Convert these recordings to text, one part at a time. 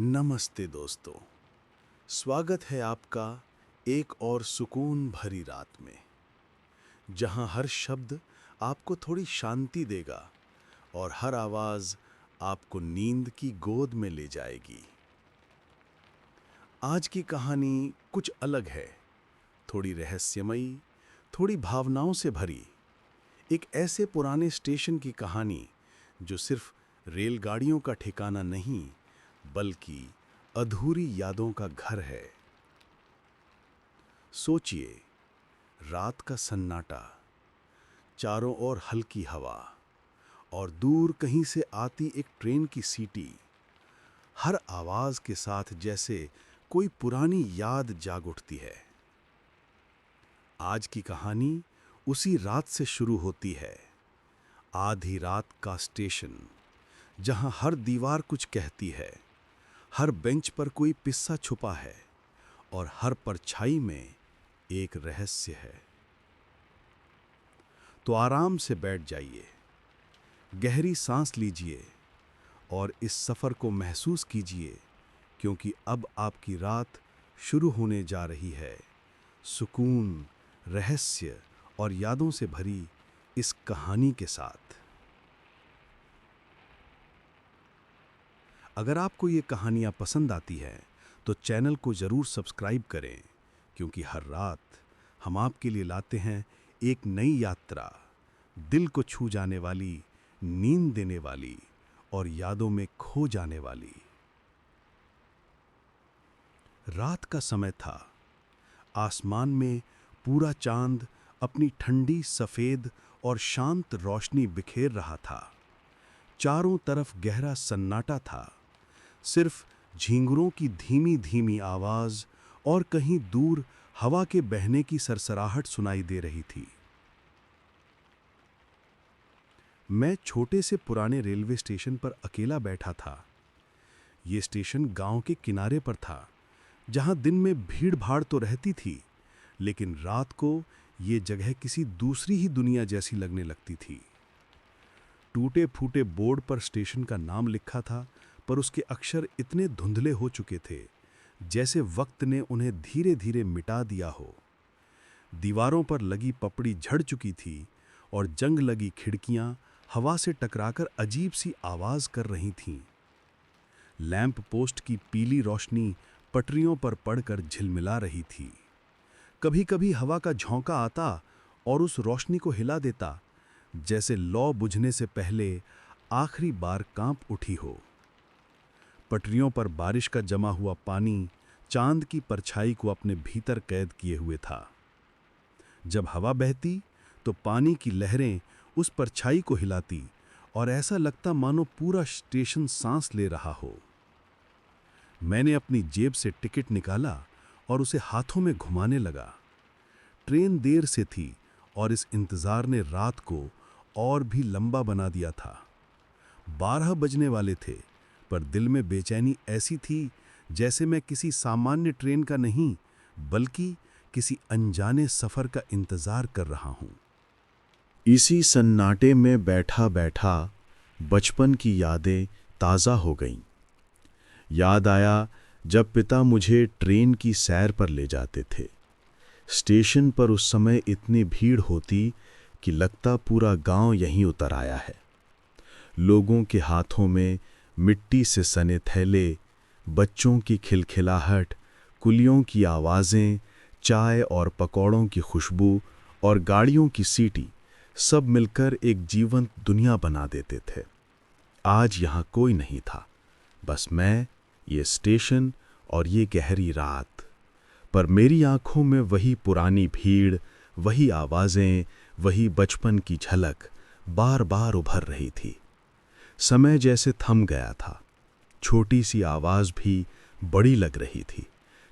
नमस्ते दोस्तों। स्वागत है आपका एक और सुकून भरी रात में, जहां हर शब्द आपको थोड़ी शांति देगा और हर आवाज आपको नींद की गोद में ले जाएगी। आज की कहानी कुछ अलग है, थोड़ी रहस्यमयी, थोड़ी भावनाओं से भरी। एक ऐसे पुराने स्टेशन की कहानी जो सिर्फ रेलगाड़ियों का ठिकाना नहीं, बल्कि अधूरी यादों का घर है। सोचिए, रात का सन्नाटा, चारों ओर हल्की हवा और दूर कहीं से आती एक ट्रेन की सीटी। हर आवाज के साथ जैसे कोई पुरानी याद जाग उठती है। आज की कहानी उसी रात से शुरू होती है। आधी रात का स्टेशन, जहां हर दीवार कुछ कहती है, हर बेंच पर कोई पिस्सा छुपा है और हर परछाई में एक रहस्य है। तो आराम से बैठ जाइए, गहरी सांस लीजिए और इस सफर को महसूस कीजिए, क्योंकि अब आपकी रात शुरू होने जा रही है। सुकून, रहस्य और यादों से भरी इस कहानी के साथ। अगर आपको ये कहानियाँ पसंद आती हैं तो चैनल को ज़रूर सब्सक्राइब करें, क्योंकि हर रात हम आपके लिए लाते हैं एक नई यात्रा, दिल को छू जाने वाली, नींद देने वाली और यादों में खो जाने वाली। रात का समय था। आसमान में पूरा चांद अपनी ठंडी सफ़ेद और शांत रोशनी बिखेर रहा था। चारों तरफ गहरा सन्नाटा था। सिर्फ झींगुरों की धीमी धीमी आवाज और कहीं दूर हवा के बहने की सरसराहट सुनाई दे रही थी। मैं छोटे से पुराने रेलवे स्टेशन पर अकेला बैठा था। ये स्टेशन गांव के किनारे पर था, जहां दिन में भीड़ भाड़ तो रहती थी, लेकिन रात को ये जगह किसी दूसरी ही दुनिया जैसी लगने लगती थी। टूटे फूटे बोर्ड पर स्टेशन का नाम लिखा था, पर उसके अक्षर इतने धुंधले हो चुके थे जैसे वक्त ने उन्हें धीरे धीरे मिटा दिया हो। दीवारों पर लगी पपड़ी झड़ चुकी थी और जंग लगी खिड़कियां हवा से टकराकर अजीब सी आवाज कर रही थीं। लैंप पोस्ट की पीली रोशनी पटरियों पर पड़कर झिलमिला रही थी। कभी कभी हवा का झोंका आता और उस रोशनी को हिला देता, जैसे लौ बुझने से पहले आखिरी बार कांप उठी हो। पटरियों पर बारिश का जमा हुआ पानी चांद की परछाई को अपने भीतर कैद किए हुए था। जब हवा बहती तो पानी की लहरें उस परछाई को हिलाती और ऐसा लगता मानो पूरा स्टेशन सांस ले रहा हो। मैंने अपनी जेब से टिकट निकाला और उसे हाथों में घुमाने लगा। ट्रेन देर से थी और इस इंतजार ने रात को और भी लंबा बना दिया था। 12 बजने वाले थे, पर दिल में बेचैनी ऐसी थी जैसे मैं किसी सामान्य ट्रेन का नहीं, बल्कि किसी अनजाने सफर का इंतजार कर रहा हूं। इसी सन्नाटे में बैठा बैठा बचपन की यादें ताज़ा हो गईं। याद आया जब पिता मुझे ट्रेन की सैर पर ले जाते थे। स्टेशन पर उस समय इतनी भीड़ होती कि लगता पूरा गांव यहीं उतर आया है। लोगों के हाथों में मिट्टी से सने थैले, बच्चों की खिलखिलाहट, कुलियों की आवाज़ें, चाय और पकौड़ों की खुशबू और गाड़ियों की सीटी, सब मिलकर एक जीवंत दुनिया बना देते थे। आज यहाँ कोई नहीं था, बस मैं, ये स्टेशन और ये गहरी रात। पर मेरी आंखों में वही पुरानी भीड़, वही आवाज़ें, वही बचपन की झलक बार बार उभर रही थी। समय जैसे थम गया था। छोटी सी आवाज़ भी बड़ी लग रही थी।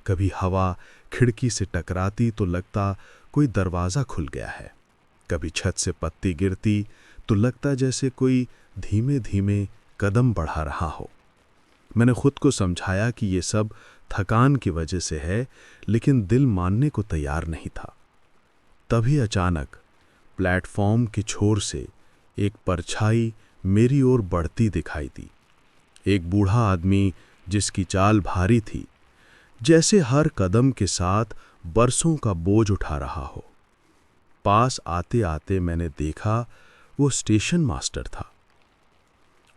कभी हवा खिड़की से टकराती तो लगता कोई दरवाज़ा खुल गया है। कभी छत से पत्ती गिरती तो लगता जैसे कोई धीमे धीमे कदम बढ़ा रहा हो। मैंने खुद को समझाया कि ये सब थकान की वजह से है, लेकिन दिल मानने को तैयार नहीं था। तभी अचानक प्लेटफॉर्म के छोर से एक परछाई मेरी ओर बढ़ती दिखाई दी। एक बूढ़ा आदमी जिसकी चाल भारी थी, जैसे हर कदम के साथ बरसों का बोझ उठा रहा हो। पास आते आते मैंने देखा वो स्टेशन मास्टर था।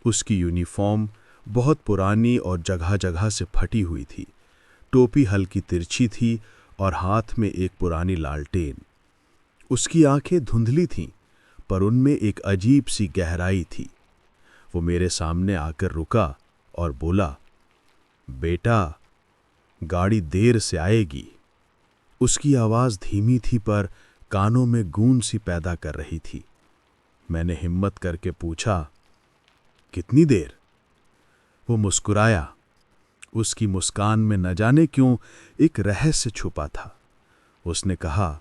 उसकी यूनिफॉर्म बहुत पुरानी और जगह जगह से फटी हुई थी। टोपी हल्की तिरछी थी और हाथ में एक पुरानी लालटेन। उसकी आंखें धुंधली थीं, पर उनमें एक अजीब सी गहराई थी। वो मेरे सामने आकर रुका और बोला, बेटा, गाड़ी देर से आएगी। उसकी आवाज़ धीमी थी पर कानों में गूंज सी पैदा कर रही थी। मैंने हिम्मत करके पूछा, कितनी देर? वो मुस्कुराया। उसकी मुस्कान में न जाने क्यों एक रहस्य छुपा था। उसने कहा,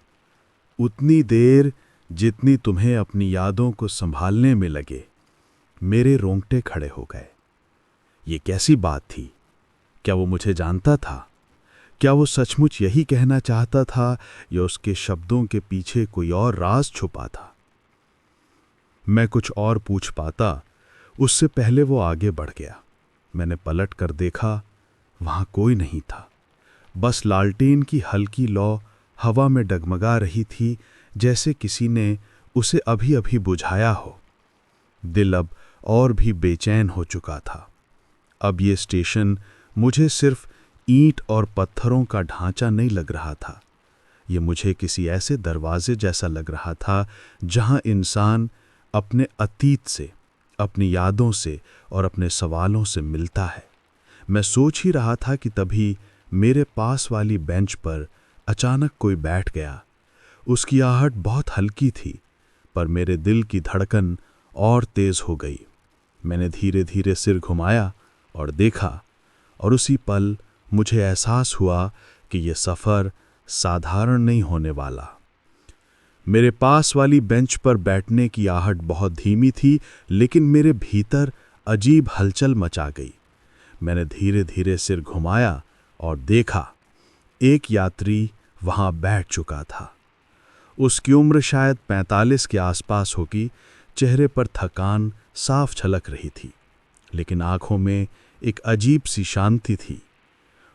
उतनी देर जितनी तुम्हें अपनी यादों को संभालने में लगे। मेरे रोंगटे खड़े हो गए। ये कैसी बात थी? क्या वो मुझे जानता था? क्या वो सचमुच यही कहना चाहता था या उसके शब्दों के पीछे कोई और राज छुपा था? मैं कुछ और पूछ पाता उससे पहले वो आगे बढ़ गया। मैंने पलट कर देखा, वहां कोई नहीं था। बस लालटेन की हल्की लौ हवा में डगमगा रही थी, जैसे किसी ने उसे अभी अभी बुझाया हो। दिल अब और भी बेचैन हो चुका था। अब ये स्टेशन मुझे सिर्फ ईंट और पत्थरों का ढांचा नहीं लग रहा था। ये मुझे किसी ऐसे दरवाजे जैसा लग रहा था जहां इंसान अपने अतीत से, अपनी यादों से और अपने सवालों से मिलता है। मैं सोच ही रहा था कि तभी मेरे पास वाली बेंच पर अचानक कोई बैठ गया। उसकी आहट बहुत हल्की थी, पर मेरे दिल की धड़कन और तेज हो गई। मैंने धीरे धीरे सिर घुमाया और देखा, और उसी पल मुझे एहसास हुआ कि यह सफ़र साधारण नहीं होने वाला। मेरे पास वाली बेंच पर बैठने की आहट बहुत धीमी थी, लेकिन मेरे भीतर अजीब हलचल मचा गई। मैंने धीरे धीरे सिर घुमाया और देखा, एक यात्री वहां बैठ चुका था। उसकी उम्र शायद 45 के आसपास होगी। चेहरे पर थकान साफ झलक रही थी, लेकिन आंखों में एक अजीब सी शांति थी।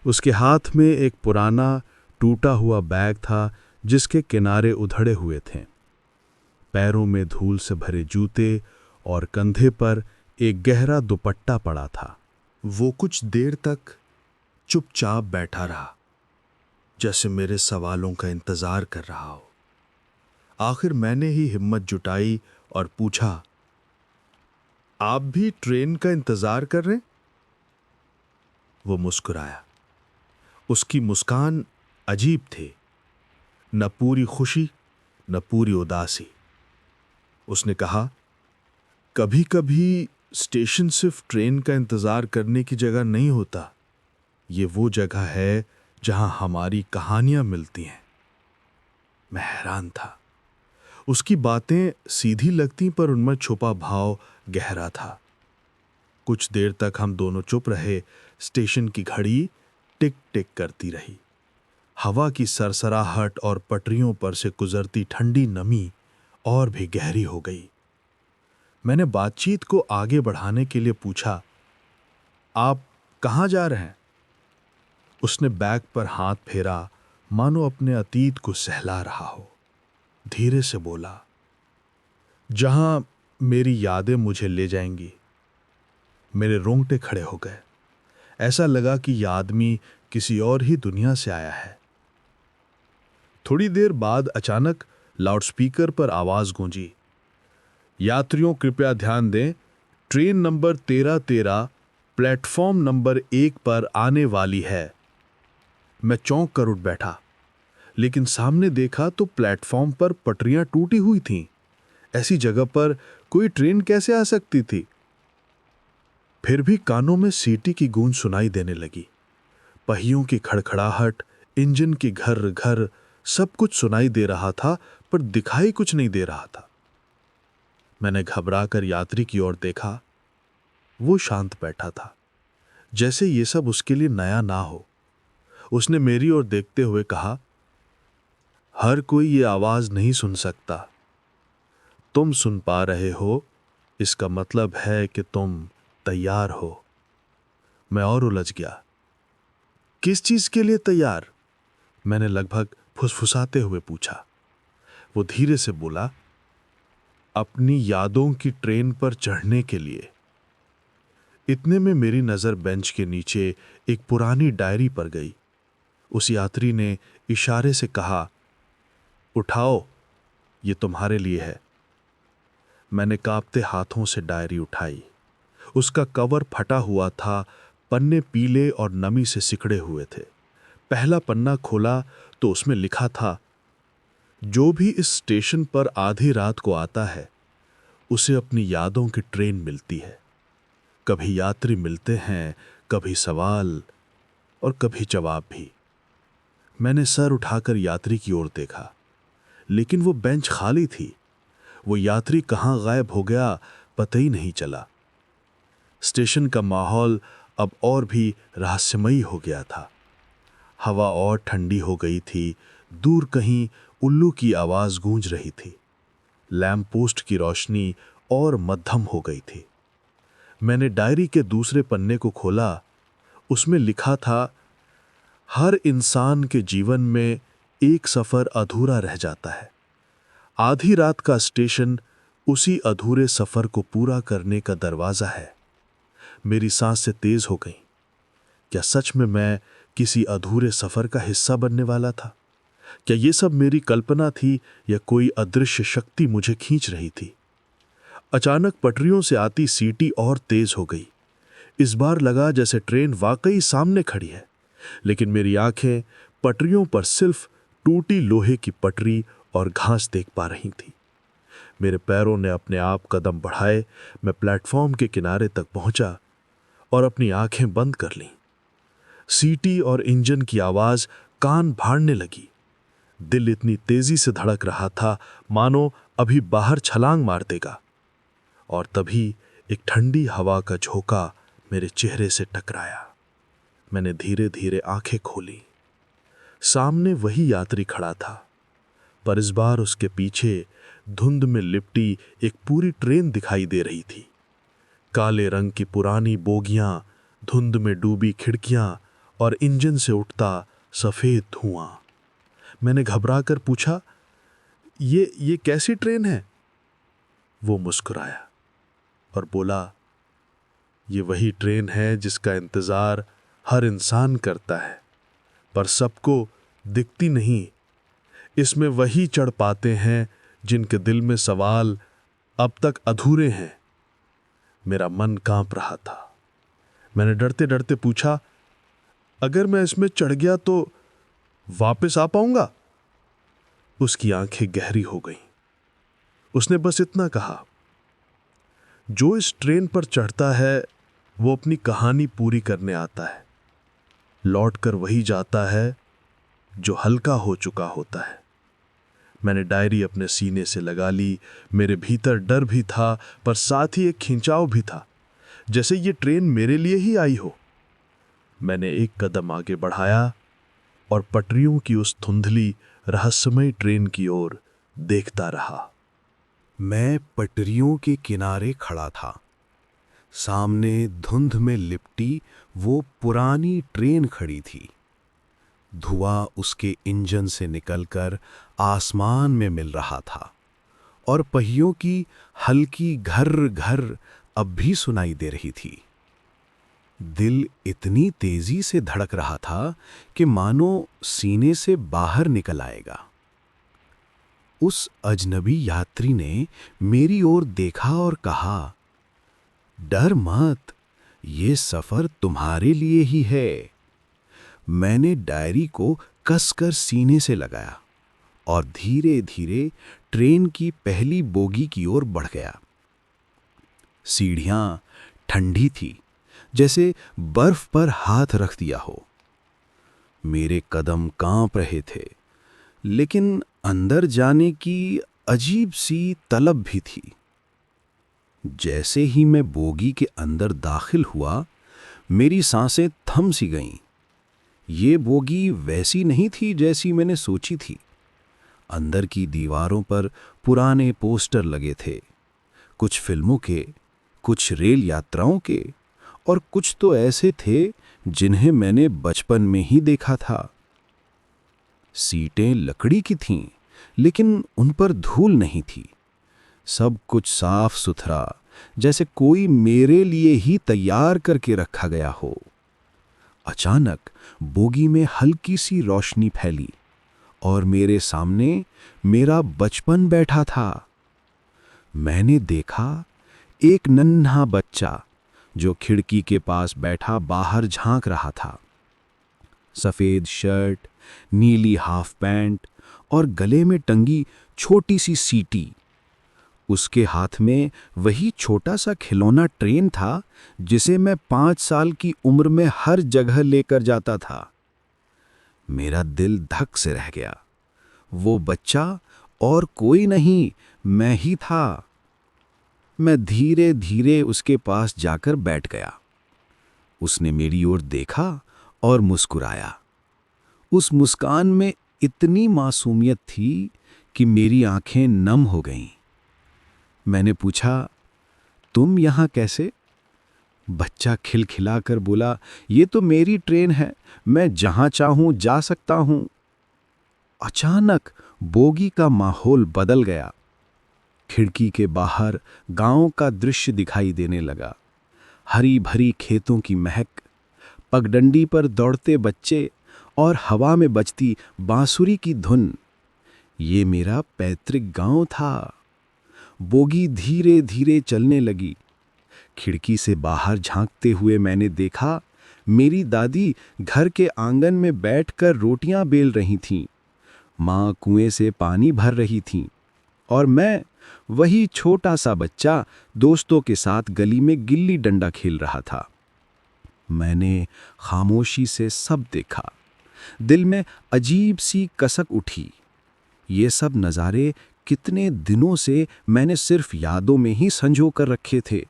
उसके हाथ में एक पुराना टूटा हुआ बैग था, जिसके किनारे उधड़े हुए थे। पैरों में धूल से भरे जूते और कंधे पर एक गहरा दुपट्टा पड़ा था। वो कुछ देर तक चुपचाप बैठा रहा, जैसे मेरे सवालों का इंतजार कर रहा हो। आखिर मैंने ही हिम्मत जुटाई और पूछा, आप भी ट्रेन का इंतजार कर रहे हैं? वो मुस्कुराया। उसकी मुस्कान अजीब थी, न पूरी खुशी न पूरी उदासी। उसने कहा, कभी कभी स्टेशन सिर्फ ट्रेन का इंतजार करने की जगह नहीं होता। ये वो जगह है जहां हमारी कहानियां मिलती हैं। मैं हैरान था। उसकी बातें सीधी लगती, पर उनमें छुपा भाव गहरा था। कुछ देर तक हम दोनों चुप रहे। स्टेशन की घड़ी टिक टिक करती रही। हवा की सरसराहट और पटरियों पर से गुजरती ठंडी नमी और भी गहरी हो गई। मैंने बातचीत को आगे बढ़ाने के लिए पूछा, आप कहाँ जा रहे हैं? उसने बैग पर हाथ फेरा, मानो अपने अतीत को सहला रहा हो। धीरे से बोला, जहां मेरी यादें मुझे ले जाएंगी। मेरे रोंगटे खड़े हो गए। ऐसा लगा कि यह आदमी किसी और ही दुनिया से आया है। थोड़ी देर बाद अचानक लाउडस्पीकर पर आवाज गूंजी, यात्रियों कृपया ध्यान दें, ट्रेन नंबर 1313 प्लेटफॉर्म नंबर 1 पर आने वाली है। मैं चौंक कर उठ बैठा, लेकिन सामने देखा तो प्लेटफॉर्म पर पटरियां टूटी हुई थीं। ऐसी जगह पर कोई ट्रेन कैसे आ सकती थी? फिर भी कानों में सीटी की गूंज सुनाई देने लगी। पहियों की खड़खड़ाहट, इंजन की घर घर, सब कुछ सुनाई दे रहा था, पर दिखाई कुछ नहीं दे रहा था। मैंने घबराकर यात्री की ओर देखा। वो शांत बैठा था, जैसे ये सब उसके लिए नया ना हो। उसने मेरी ओर देखते हुए कहा, हर कोई ये आवाज नहीं सुन सकता। तुम सुन पा रहे हो, इसका मतलब है कि तुम तैयार हो। मैं और उलझ गया। किस चीज के लिए तैयार? मैंने लगभग फुसफुसाते हुए पूछा। वो धीरे से बोला, अपनी यादों की ट्रेन पर चढ़ने के लिए। इतने में मेरी नजर बेंच के नीचे एक पुरानी डायरी पर गई। उस यात्री ने इशारे से कहा, उठाओ, ये तुम्हारे लिए है। मैंने कांपते हाथों से डायरी उठाई। उसका कवर फटा हुआ था, पन्ने पीले और नमी से सिकड़े हुए थे। पहला पन्ना खोला तो उसमें लिखा था, जो भी इस स्टेशन पर आधी रात को आता है उसे अपनी यादों की ट्रेन मिलती है। कभी यात्री मिलते हैं, कभी सवाल और कभी जवाब भी। मैंने सर उठाकर यात्री की ओर देखा, लेकिन वो बेंच खाली थी। वो यात्री कहाँ गायब हो गया पता ही नहीं चला। स्टेशन का माहौल अब और भी रहस्यमयी हो गया था। हवा और ठंडी हो गई थी। दूर कहीं उल्लू की आवाज गूंज रही थी। लैंप पोस्ट की रोशनी और मध्यम हो गई थी। मैंने डायरी के दूसरे पन्ने को खोला। उसमें लिखा था, हर इंसान के जीवन में एक सफर अधूरा रह जाता है। आधी रात का स्टेशन उसी अधूरे सफर को पूरा करने का दरवाजा है। मेरी सांसें तेज हो गईं। क्या सच में मैं किसी अधूरे सफर का हिस्सा बनने वाला था? क्या ये सब मेरी कल्पना थी या कोई अदृश्य शक्ति मुझे खींच रही थी? अचानक पटरियों से आती सीटी और तेज हो गई। इस बार लगा जैसे ट्रेन वाकई सामने खड़ी है, लेकिन मेरी आंखें पटरियों पर सिर्फ टूटी लोहे की पटरी और घास देख पा रही थी। मेरे पैरों ने अपने आप कदम बढ़ाए। मैं प्लेटफॉर्म के किनारे तक पहुंचा और अपनी आंखें बंद कर लीं। सीटी और इंजन की आवाज कान फाड़ने लगी। दिल इतनी तेजी से धड़क रहा था मानो अभी बाहर छलांग मार देगा। और तभी एक ठंडी हवा का झोंका मेरे चेहरे से टकराया। मैंने धीरे धीरे आंखें खोली। सामने वही यात्री खड़ा था, पर इस बार उसके पीछे धुंध में लिपटी एक पूरी ट्रेन दिखाई दे रही थी। काले रंग की पुरानी बोगियां, धुंध में डूबी खिड़कियां और इंजन से उठता सफेद धुआं। मैंने घबराकर पूछा, ये कैसी ट्रेन है? वो मुस्कुराया और बोला, ये वही ट्रेन है जिसका इंतजार हर इंसान करता है, पर सबको दिखती नहीं। इसमें वही चढ़ पाते हैं जिनके दिल में सवाल अब तक अधूरे हैं। मेरा मन कांप रहा था। मैंने डरते डरते पूछा, अगर मैं इसमें चढ़ गया तो वापस आ पाऊंगा? उसकी आंखें गहरी हो गईं। उसने बस इतना कहा, जो इस ट्रेन पर चढ़ता है वो अपनी कहानी पूरी करने आता है। लौटकर वही जाता है जो हल्का हो चुका होता है। मैंने डायरी अपने सीने से लगा ली। मेरे भीतर डर भी था, पर साथ ही एक खिंचाव भी था, जैसे ये ट्रेन मेरे लिए ही आई हो। मैंने एक कदम आगे बढ़ाया और पटरियों की उस धुंधली रहस्यमय ट्रेन की ओर देखता रहा। मैं पटरियों के किनारे खड़ा था। सामने धुंध में लिपटी वो पुरानी ट्रेन खड़ी थी। धुआं उसके इंजन से निकलकर आसमान में मिल रहा था और पहियों की हल्की घर घर अब भी सुनाई दे रही थी। दिल इतनी तेजी से धड़क रहा था कि मानो सीने से बाहर निकल आएगा। उस अजनबी यात्री ने मेरी ओर देखा और कहा, डर मत, ये सफर तुम्हारे लिए ही है। मैंने डायरी को कसकर सीने से लगाया और धीरे धीरे ट्रेन की पहली बोगी की ओर बढ़ गया। सीढ़ियां ठंडी थी, जैसे बर्फ पर हाथ रख दिया हो। मेरे कदम कांप रहे थे, लेकिन अंदर जाने की अजीब सी तलब भी थी। जैसे ही मैं बोगी के अंदर दाखिल हुआ, मेरी सांसें थम सी गईं। ये बोगी वैसी नहीं थी जैसी मैंने सोची थी। अंदर की दीवारों पर पुराने पोस्टर लगे थे, कुछ फिल्मों के, कुछ रेल यात्राओं के और कुछ तो ऐसे थे जिन्हें मैंने बचपन में ही देखा था। सीटें लकड़ी की थीं, लेकिन उन पर धूल नहीं थी। सब कुछ साफ सुथरा, जैसे कोई मेरे लिए ही तैयार करके रखा गया हो। अचानक बोगी में हल्की सी रोशनी फैली और मेरे सामने मेरा बचपन बैठा था। मैंने देखा एक नन्हा बच्चा जो खिड़की के पास बैठा बाहर झांक रहा था। सफेद शर्ट, नीली हाफ पैंट और गले में टंगी छोटी सी सीटी। उसके हाथ में वही छोटा सा खिलौना ट्रेन था जिसे मैं 5 साल की उम्र में हर जगह लेकर जाता था। मेरा दिल धक से रह गया। वो बच्चा और कोई नहीं, मैं ही था। मैं धीरे धीरे उसके पास जाकर बैठ गया। उसने मेरी ओर देखा और मुस्कुराया। उस मुस्कान में इतनी मासूमियत थी कि मेरी आंखें नम हो गईं। मैंने पूछा, तुम यहां कैसे? बच्चा खिलखिलाकर बोला, ये तो मेरी ट्रेन है, मैं जहां चाहूं जा सकता हूं। अचानक बोगी का माहौल बदल गया। खिड़की के बाहर गांव का दृश्य दिखाई देने लगा। हरी भरी खेतों की महक, पगडंडी पर दौड़ते बच्चे और हवा में बजती बांसुरी की धुन। ये मेरा पैतृक गांव था। बोगी धीरे धीरे चलने लगी। खिड़की से बाहर झांकते हुए मैंने देखा मेरी दादी घर के आंगन में बैठकर रोटियां बेल रही थीं। माँ कुएं से पानी भर रही थीं और मैं, वही छोटा सा बच्चा, दोस्तों के साथ गली में गिल्ली डंडा खेल रहा था। मैंने खामोशी से सब देखा। दिल में अजीब सी कसक उठी। ये सब नज़ारे कितने दिनों से मैंने सिर्फ यादों में ही संजो कर रखे थे।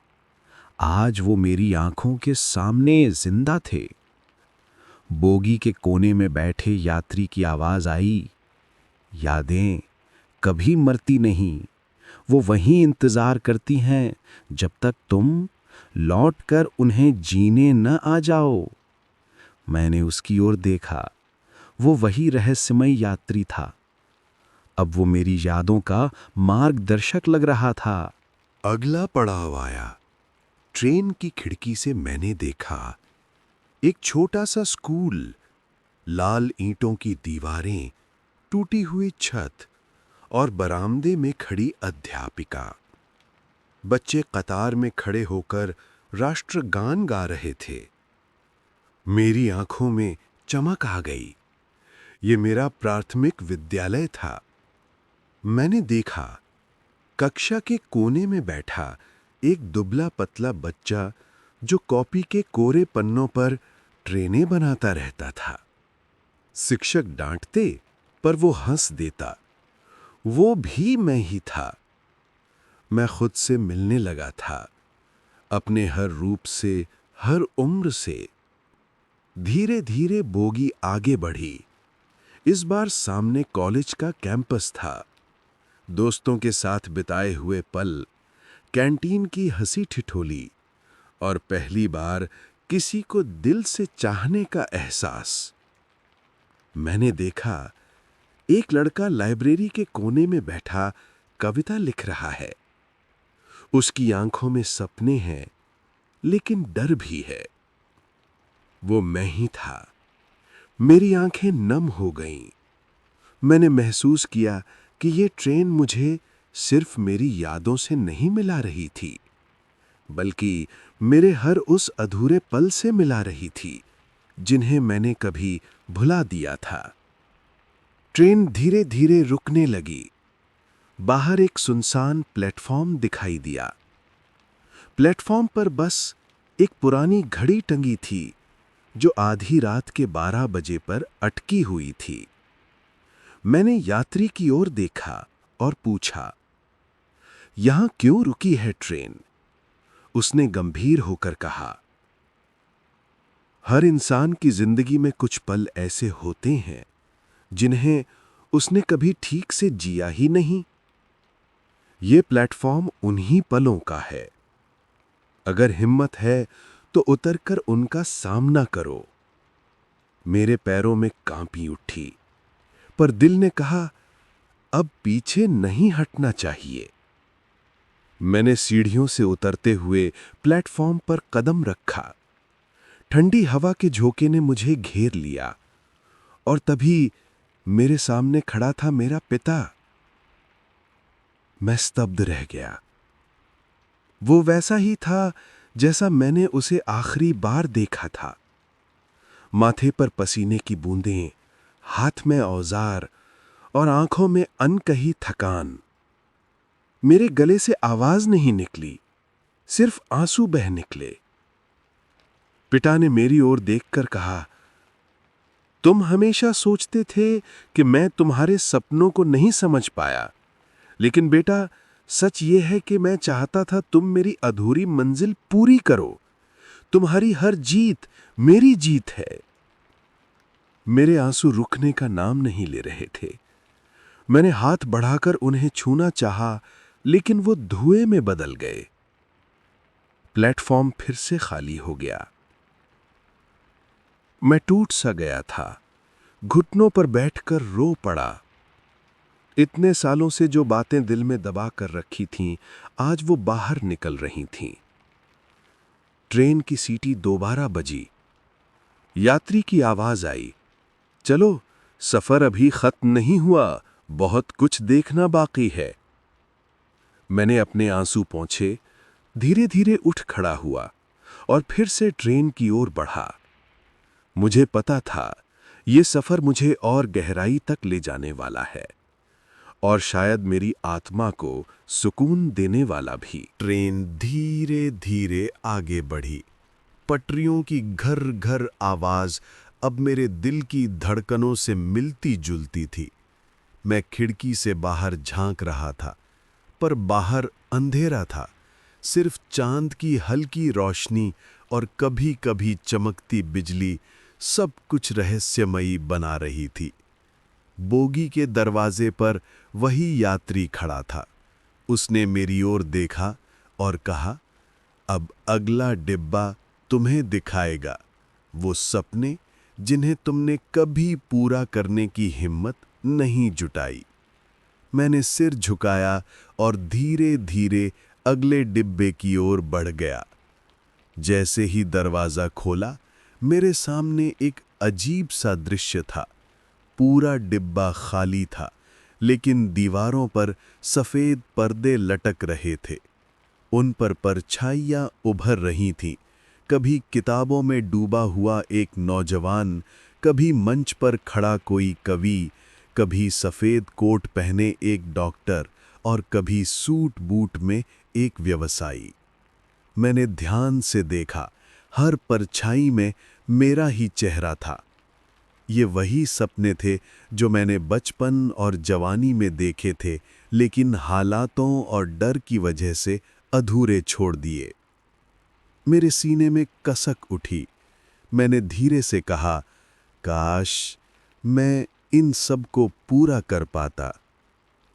आज वो मेरी आंखों के सामने जिंदा थे। बोगी के कोने में बैठे यात्री की आवाज आई, यादें कभी मरती नहीं, वो वहीं इंतजार करती हैं जब तक तुम लौटकर उन्हें जीने न आ जाओ। मैंने उसकी ओर देखा। वो वही रहस्यमय यात्री था। अब वो मेरी यादों का मार्गदर्शक लग रहा था। अगला पड़ाव आया। ट्रेन की खिड़की से मैंने देखा एक छोटा सा स्कूल, लाल ईंटों की दीवारें, टूटी हुई छत और बरामदे में खड़ी अध्यापिका। बच्चे कतार में खड़े होकर राष्ट्रगान गा रहे थे। मेरी आंखों में चमक आ गई। ये मेरा प्राथमिक विद्यालय था। मैंने देखा कक्षा के कोने में बैठा एक दुबला पतला बच्चा जो कॉपी के कोरे पन्नों पर ट्रेनें बनाता रहता था। शिक्षक डांटते पर वो हंस देता। वो भी मैं ही था। मैं खुद से मिलने लगा था, अपने हर रूप से, हर उम्र से। धीरे धीरे बोगी आगे बढ़ी। इस बार सामने कॉलेज का कैंपस था। दोस्तों के साथ बिताए हुए पल, कैंटीन की हंसी ठिठोली और पहली बार किसी को दिल से चाहने का एहसास। मैंने देखा एक लड़का लाइब्रेरी के कोने में बैठा कविता लिख रहा है। उसकी आंखों में सपने हैं, लेकिन डर भी है। वो मैं ही था। मेरी आंखें नम हो गईं। मैंने महसूस किया कि ये ट्रेन मुझे सिर्फ मेरी यादों से नहीं मिला रही थी, बल्कि मेरे हर उस अधूरे पल से मिला रही थी जिन्हें मैंने कभी भुला दिया था। ट्रेन धीरे धीरे रुकने लगी। बाहर एक सुनसान प्लेटफॉर्म दिखाई दिया। प्लेटफॉर्म पर बस एक पुरानी घड़ी टंगी थी जो आधी रात के 12 बजे पर अटकी हुई थी। मैंने यात्री की ओर देखा और पूछा, यहां क्यों रुकी है ट्रेन? उसने गंभीर होकर कहा, हर इंसान की जिंदगी में कुछ पल ऐसे होते हैं जिन्हें उसने कभी ठीक से जिया ही नहीं। ये प्लेटफॉर्म उन्हीं पलों का है। अगर हिम्मत है तो उतरकर उनका सामना करो। मेरे पैरों में कांपी उठी, पर दिल ने कहा, अब पीछे नहीं हटना चाहिए। मैंने सीढ़ियों से उतरते हुए प्लेटफॉर्म पर कदम रखा। ठंडी हवा के झोंके ने मुझे घेर लिया और तभी मेरे सामने खड़ा था मेरा पिता। मैं स्तब्ध रह गया। वो वैसा ही था जैसा मैंने उसे आखिरी बार देखा था। माथे पर पसीने की बूंदें, हाथ में औजार और आंखों में अनकही थकान। मेरे गले से आवाज नहीं निकली, सिर्फ आंसू बह निकले। पिता ने मेरी ओर देखकर कहा, तुम हमेशा सोचते थे कि मैं तुम्हारे सपनों को नहीं समझ पाया, लेकिन बेटा, सच ये है कि मैं चाहता था तुम मेरी अधूरी मंजिल पूरी करो। तुम्हारी हर जीत मेरी जीत है। मेरे आंसू रुकने का नाम नहीं ले रहे थे। मैंने हाथ बढ़ाकर उन्हें छूना चाहा, लेकिन वो धुएं में बदल गए। प्लेटफॉर्म फिर से खाली हो गया। मैं टूट सा गया था। घुटनों पर बैठकर रो पड़ा। इतने सालों से जो बातें दिल में दबा कर रखी थीं, आज वो बाहर निकल रही थीं। ट्रेन की सीटी दोबारा बजी। यात्री की आवाज आई, चलो, सफर अभी खत्म नहीं हुआ, बहुत कुछ देखना बाकी है। मैंने अपने आंसू पोंछे, धीरे धीरे उठ खड़ा हुआ और फिर से ट्रेन की ओर बढ़ा। मुझे पता था ये सफर मुझे और गहराई तक ले जाने वाला है और शायद मेरी आत्मा को सुकून देने वाला भी। ट्रेन धीरे धीरे आगे बढ़ी। पटरियों की घर घर आवाज अब मेरे दिल की धड़कनों से मिलती जुलती थी। मैं खिड़की से बाहर झांक रहा था, पर बाहर अंधेरा था। सिर्फ चांद की हल्की रोशनी और कभी कभी चमकती बिजली सब कुछ रहस्यमयी बना रही थी। बोगी के दरवाजे पर वही यात्री खड़ा था। उसने मेरी ओर देखा और कहा, अब अगला डिब्बा तुम्हें दिखाएगा वो सपने जिन्हें तुमने कभी पूरा करने की हिम्मत नहीं जुटाई। मैंने सिर झुकाया और धीरे धीरे अगले डिब्बे की ओर बढ़ गया। जैसे ही दरवाजा खोला, मेरे सामने एक अजीब सा दृश्य था। पूरा डिब्बा खाली था, लेकिन दीवारों पर सफेद पर्दे लटक रहे थे। उन पर परछाइयां उभर रही थीं। कभी किताबों में डूबा हुआ एक नौजवान, कभी मंच पर खड़ा कोई कवि, कभी सफेद कोट पहने एक डॉक्टर और कभी सूट बूट में एक व्यवसायी। मैंने ध्यान से देखा, हर परछाई में मेरा ही चेहरा था। ये वही सपने थे जो मैंने बचपन और जवानी में देखे थे, लेकिन हालातों और डर की वजह से अधूरे छोड़ दिए। मेरे सीने में कसक उठी। मैंने धीरे से कहा, काश मैं इन सब को पूरा कर पाता।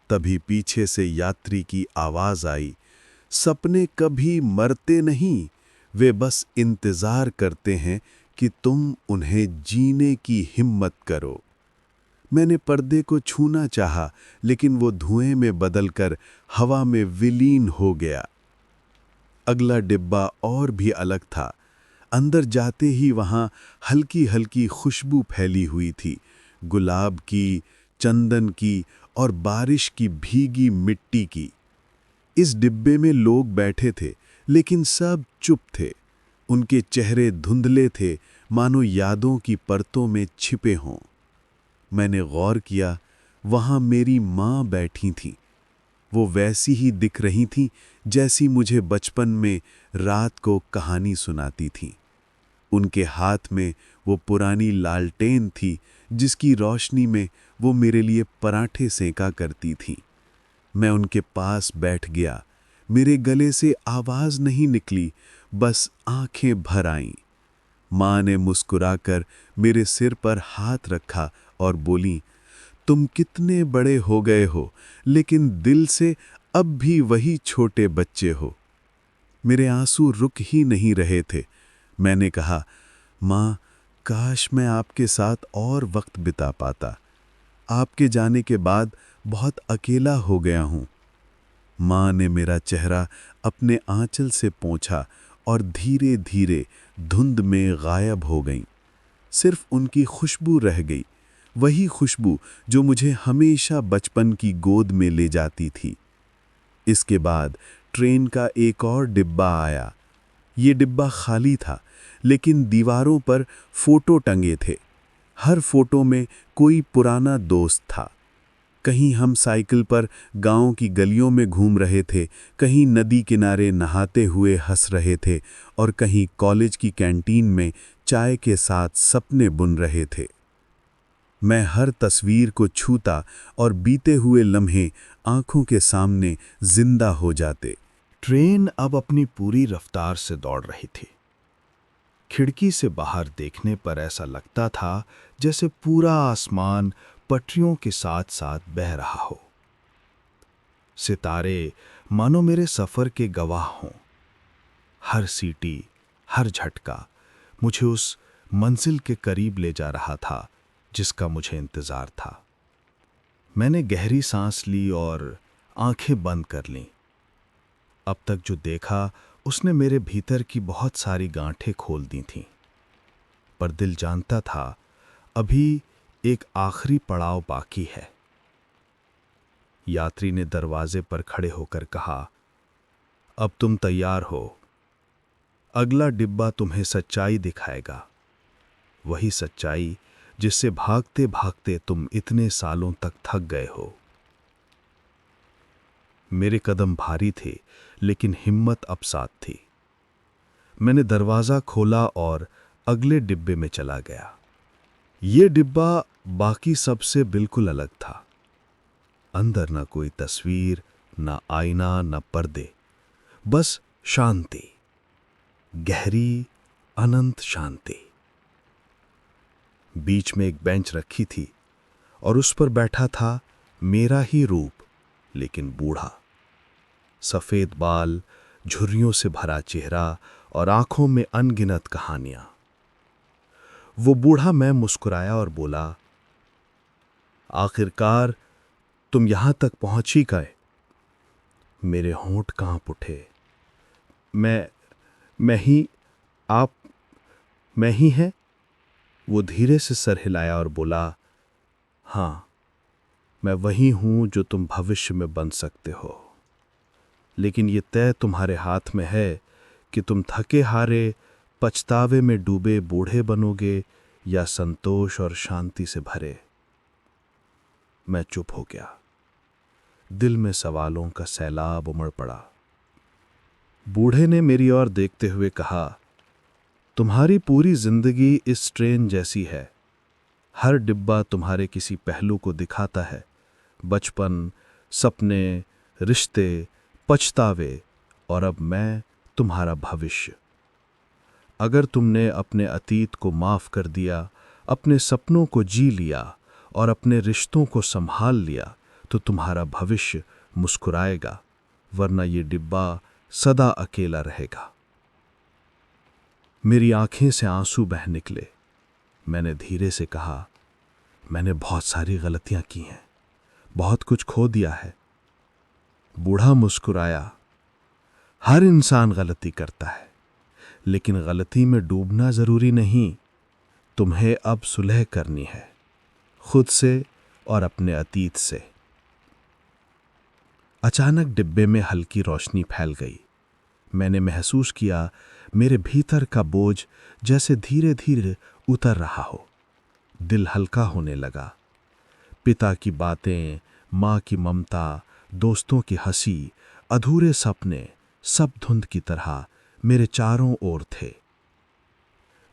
तभी पीछे से यात्री की आवाज आई, सपने कभी मरते नहीं, वे बस इंतजार करते हैं कि तुम उन्हें जीने की हिम्मत करो। मैंने पर्दे को छूना चाहा, लेकिन वो धुएं में बदलकर हवा में विलीन हो गया। अगला डिब्बा और भी अलग था। अंदर जाते ही वहां हल्की हल्की खुशबू फैली हुई थी, गुलाब की, चंदन की और बारिश की भीगी मिट्टी की। इस डिब्बे में लोग बैठे थे, लेकिन सब चुप थे। उनके चेहरे धुंधले थे, मानो यादों की परतों में छिपे हों। मैंने गौर किया, वहां मेरी माँ बैठी थी। वो वैसी ही दिख रही थी जैसी मुझे बचपन में रात को कहानी सुनाती थी। उनके हाथ में वो पुरानी लालटेन थी जिसकी रोशनी में वो मेरे लिए पराठे सेंका करती थी। मैं उनके पास बैठ गया। मेरे गले से आवाज नहीं निकली, बस आंखें भर आईं। माँ ने मुस्कुराकर मेरे सिर पर हाथ रखा और बोली, तुम कितने बड़े हो गए हो, लेकिन दिल से अब भी वही छोटे बच्चे हो। मेरे आंसू रुक ही नहीं रहे थे। मैंने कहा, माँ, काश मैं आपके साथ और वक्त बिता पाता। आपके जाने के बाद बहुत अकेला हो गया हूँ। माँ ने मेरा चेहरा अपने आंचल से पोंछा और धीरे धीरे धुंध में गायब हो गईं। सिर्फ उनकी खुशबू रह गई, वही खुशबू जो मुझे हमेशा बचपन की गोद में ले जाती थी। इसके बाद ट्रेन का एक और डिब्बा आया। ये डिब्बा खाली था, लेकिन दीवारों पर फोटो टंगे थे। हर फोटो में कोई पुराना दोस्त था। कहीं हम साइकिल पर गांव की गलियों में घूम रहे थे, कहीं नदी किनारे नहाते हुए हंस रहे थे और कहीं कॉलेज की कैंटीन में चाय के साथ सपने बुन रहे थे। मैं हर तस्वीर को छूता और बीते हुए लम्हे आंखों के सामने जिंदा हो जाते। ट्रेन अब अपनी पूरी रफ्तार से दौड़ रही थी। खिड़की से बाहर देखने पर ऐसा लगता था जैसे पूरा आसमान पटरियों के साथ साथ बह रहा हो। सितारे मानो मेरे सफर के गवाह हों। हर सीटी, हर झटका मुझे उस मंजिल के करीब ले जा रहा था जिसका मुझे इंतजार था। मैंने गहरी सांस ली और आंखें बंद कर लीं। अब तक जो देखा उसने मेरे भीतर की बहुत सारी गांठें खोल दी थीं, पर दिल जानता था अभी एक आखिरी पड़ाव बाकी है। यात्री ने दरवाजे पर खड़े होकर कहा, अब तुम तैयार हो। अगला डिब्बा तुम्हें सच्चाई दिखाएगा, वही सच्चाई जिससे भागते भागते तुम इतने सालों तक थक गए हो। मेरे कदम भारी थे, लेकिन हिम्मत अब साथ थी। मैंने दरवाजा खोला और अगले डिब्बे में चला गया। ये डिब्बा बाकी सबसे बिल्कुल अलग था। अंदर ना कोई तस्वीर, ना आईना, ना पर्दे, बस शांति, गहरी अनंत शांति। बीच में एक बेंच रखी थी और उस पर बैठा था मेरा ही रूप, लेकिन बूढ़ा। सफेद बाल, झुर्रियों से भरा चेहरा और आंखों में अनगिनत कहानियां। वो बूढ़ा मैं मुस्कुराया और बोला, आखिरकार तुम यहां तक पहुंच ही गए। मेरे होंठ कांप उठे। मैं ही, आप मैं ही है? वो धीरे से सर हिलाया और बोला, हां, मैं वही हूं जो तुम भविष्य में बन सकते हो। लेकिन ये तय तुम्हारे हाथ में है कि तुम थके हारे, पछतावे में डूबे बूढ़े बनोगे या संतोष और शांति से भरे। मैं चुप हो गया। दिल में सवालों का सैलाब उमड़ पड़ा। बूढ़े ने मेरी ओर देखते हुए कहा, तुम्हारी पूरी जिंदगी इस ट्रेन जैसी है। हर डिब्बा तुम्हारे किसी पहलू को दिखाता है। बचपन, सपने, रिश्ते, पछतावे और अब मैं तुम्हारा भविष्य। अगर तुमने अपने अतीत को माफ कर दिया, अपने सपनों को जी लिया और अपने रिश्तों को संभाल लिया, तो तुम्हारा भविष्य मुस्कुराएगा, वरना ये डिब्बा सदा अकेला रहेगा। मेरी आंखें से आंसू बह निकले। मैंने धीरे से कहा, मैंने बहुत सारी गलतियां की हैं, बहुत कुछ खो दिया है। बूढ़ा मुस्कुराया, हर इंसान गलती करता है, लेकिन गलती में डूबना जरूरी नहीं। तुम्हें अब सुलह करनी है, खुद से और अपने अतीत से। अचानक डिब्बे में हल्की रोशनी फैल गई। मैंने महसूस किया मेरे भीतर का बोझ जैसे धीरे धीरे उतर रहा हो। दिल हल्का होने लगा। पिता की बातें, माँ की ममता, दोस्तों की हंसी, अधूरे सपने, सब धुंध की तरह मेरे चारों ओर थे।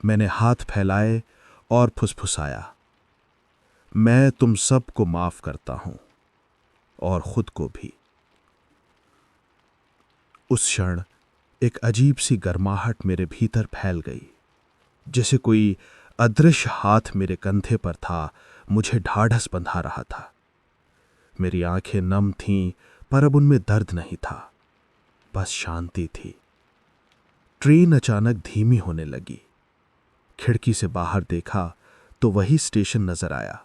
मैंने हाथ फैलाए और फुसफुसाया, मैं तुम सबको माफ करता हूं और खुद को भी। उस क्षण एक अजीब सी गर्माहट मेरे भीतर फैल गई, जैसे कोई अदृश्य हाथ मेरे कंधे पर था, मुझे ढाढ़स बंधा रहा था। मेरी आंखें नम थीं, पर अब उनमें दर्द नहीं था, बस शांति थी। ट्रेन अचानक धीमी होने लगी। खिड़की से बाहर देखा तो वही स्टेशन नजर आया,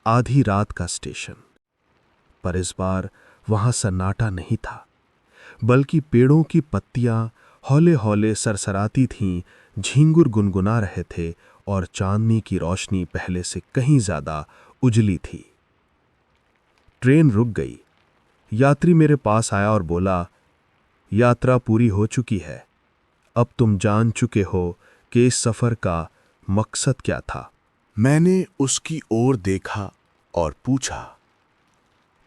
आधी रात का स्टेशन। पर इस बार वहां सन्नाटा नहीं था, बल्कि पेड़ों की पत्तियां हौले हौले सरसराती थीं, झींगुर गुनगुना रहे थे और चांदनी की रोशनी पहले से कहीं ज्यादा उजली थी। ट्रेन रुक गई। यात्री मेरे पास आया और बोला, यात्रा पूरी हो चुकी है। अब तुम जान चुके हो कि इस सफर का मकसद क्या था। मैंने उसकी ओर देखा और पूछा,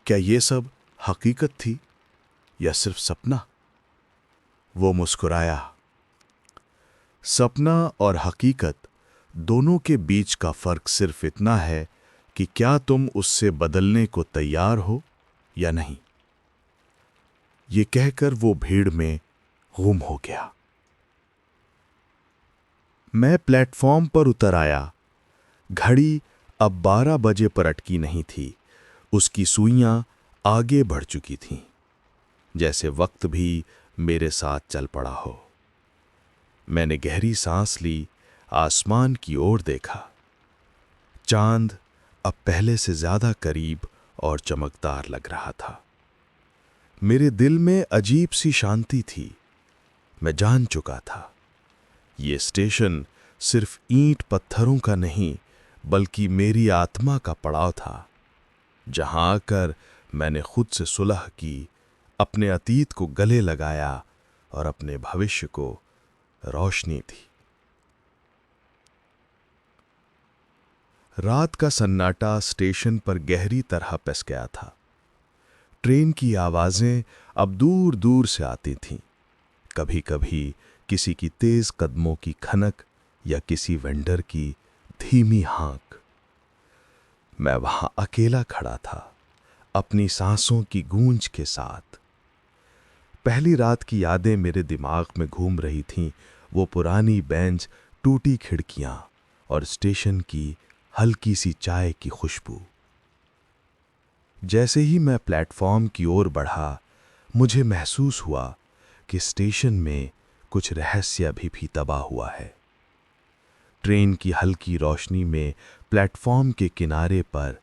क्या ये सब हकीकत थी या सिर्फ सपना? वो मुस्कुराया। सपना और हकीकत दोनों के बीच का फर्क सिर्फ इतना है कि क्या तुम उससे बदलने को तैयार हो या नहीं। ये कहकर वो भीड़ में गुम हो गया। मैं प्लेटफॉर्म पर उतर आया। घड़ी अब 12 बजे पर अटकी नहीं थी। उसकी सुइयां आगे बढ़ चुकी थीं, जैसे वक्त भी मेरे साथ चल पड़ा हो। मैंने गहरी सांस ली, आसमान की ओर देखा। चांद अब पहले से ज्यादा करीब और चमकदार लग रहा था। मेरे दिल में अजीब सी शांति थी। मैं जान चुका था, ये स्टेशन सिर्फ ईंट पत्थरों का नहीं, बल्कि मेरी आत्मा का पड़ाव था, जहां आकर मैंने खुद से सुलह की, अपने अतीत को गले लगाया और अपने भविष्य को रोशनी दी। रात का सन्नाटा स्टेशन पर गहरी तरह पैस गया था। ट्रेन की आवाजें अब दूर दूर से आती थीं, कभी कभी किसी की तेज कदमों की खनक या किसी वेंडर की धीमी हाँक। मैं वहां अकेला खड़ा था, अपनी सांसों की गूंज के साथ। पहली रात की यादें मेरे दिमाग में घूम रही थीं, वो पुरानी बेंच, टूटी खिड़कियां और स्टेशन की हल्की सी चाय की खुशबू। जैसे ही मैं प्लेटफॉर्म की ओर बढ़ा, मुझे महसूस हुआ कि स्टेशन में कुछ रहस्य भी दबा हुआ है। ट्रेन की हल्की रोशनी में प्लेटफॉर्म के किनारे पर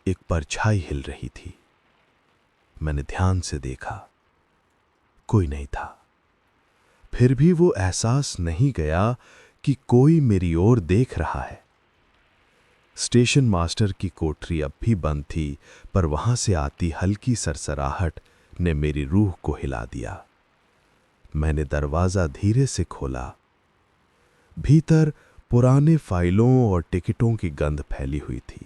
एक परछाई हिल रही थी। मैंने ध्यान से देखा, कोई नहीं था। फिर भी वो एहसास नहीं गया कि कोई मेरी ओर देख रहा है। स्टेशन मास्टर की कोठरी अब भी बंद थी, पर वहां से आती हल्की सरसराहट ने मेरी रूह को हिला दिया। मैंने दरवाजा धीरे से खोला। भीतर पुराने फाइलों और टिकटों की गंध फैली हुई थी।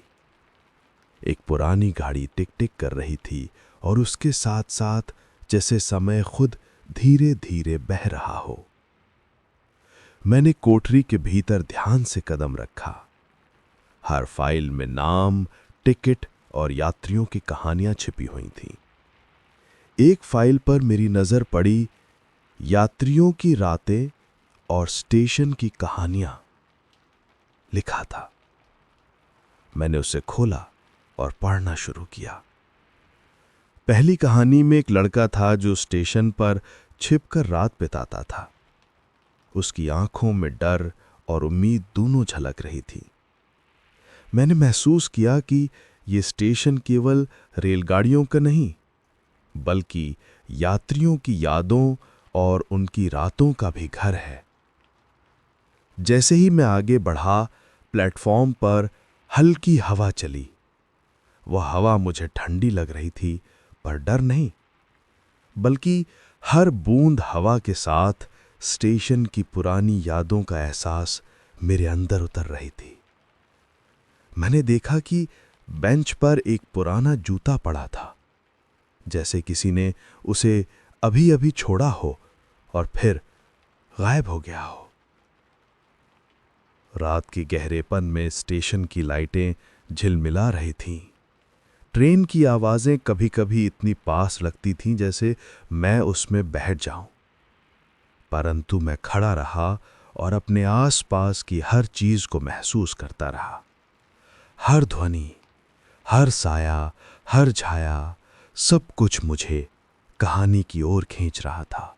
एक पुरानी गाड़ी टिक टिक कर रही थी और उसके साथ साथ जैसे समय खुद धीरे धीरे बह रहा हो। मैंने कोठरी के भीतर ध्यान से कदम रखा। हर फाइल में नाम, टिकट और यात्रियों की कहानियां छिपी हुई थीं। एक फाइल पर मेरी नजर पड़ी, यात्रियों की रातें और स्टेशन की कहानियां लिखा था। मैंने उसे खोला और पढ़ना शुरू किया। पहली कहानी में एक लड़का था जो स्टेशन पर छिपकर रात बिताता था। उसकी आंखों में डर और उम्मीद दोनों झलक रही थी। मैंने महसूस किया कि ये स्टेशन केवल रेलगाड़ियों का नहीं, बल्कि यात्रियों की यादों और उनकी रातों का भी घर है। जैसे ही मैं आगे बढ़ा, प्लेटफॉर्म पर हल्की हवा चली। वह हवा मुझे ठंडी लग रही थी, पर डर नहीं, बल्कि हर बूंद हवा के साथ स्टेशन की पुरानी यादों का एहसास मेरे अंदर उतर रही थी। मैंने देखा कि बेंच पर एक पुराना जूता पड़ा था, जैसे किसी ने उसे अभी अभी छोड़ा हो और फिर गायब हो गया हो। रात के गहरेपन में स्टेशन की लाइटें झिलमिला रही थीं। ट्रेन की आवाजें कभी कभी इतनी पास लगती थीं जैसे मैं उसमें बैठ जाऊं। परंतु मैं खड़ा रहा और अपने आसपास की हर चीज को महसूस करता रहा। हर ध्वनि, हर साया, हर छाया, सब कुछ मुझे कहानी की ओर खींच रहा था।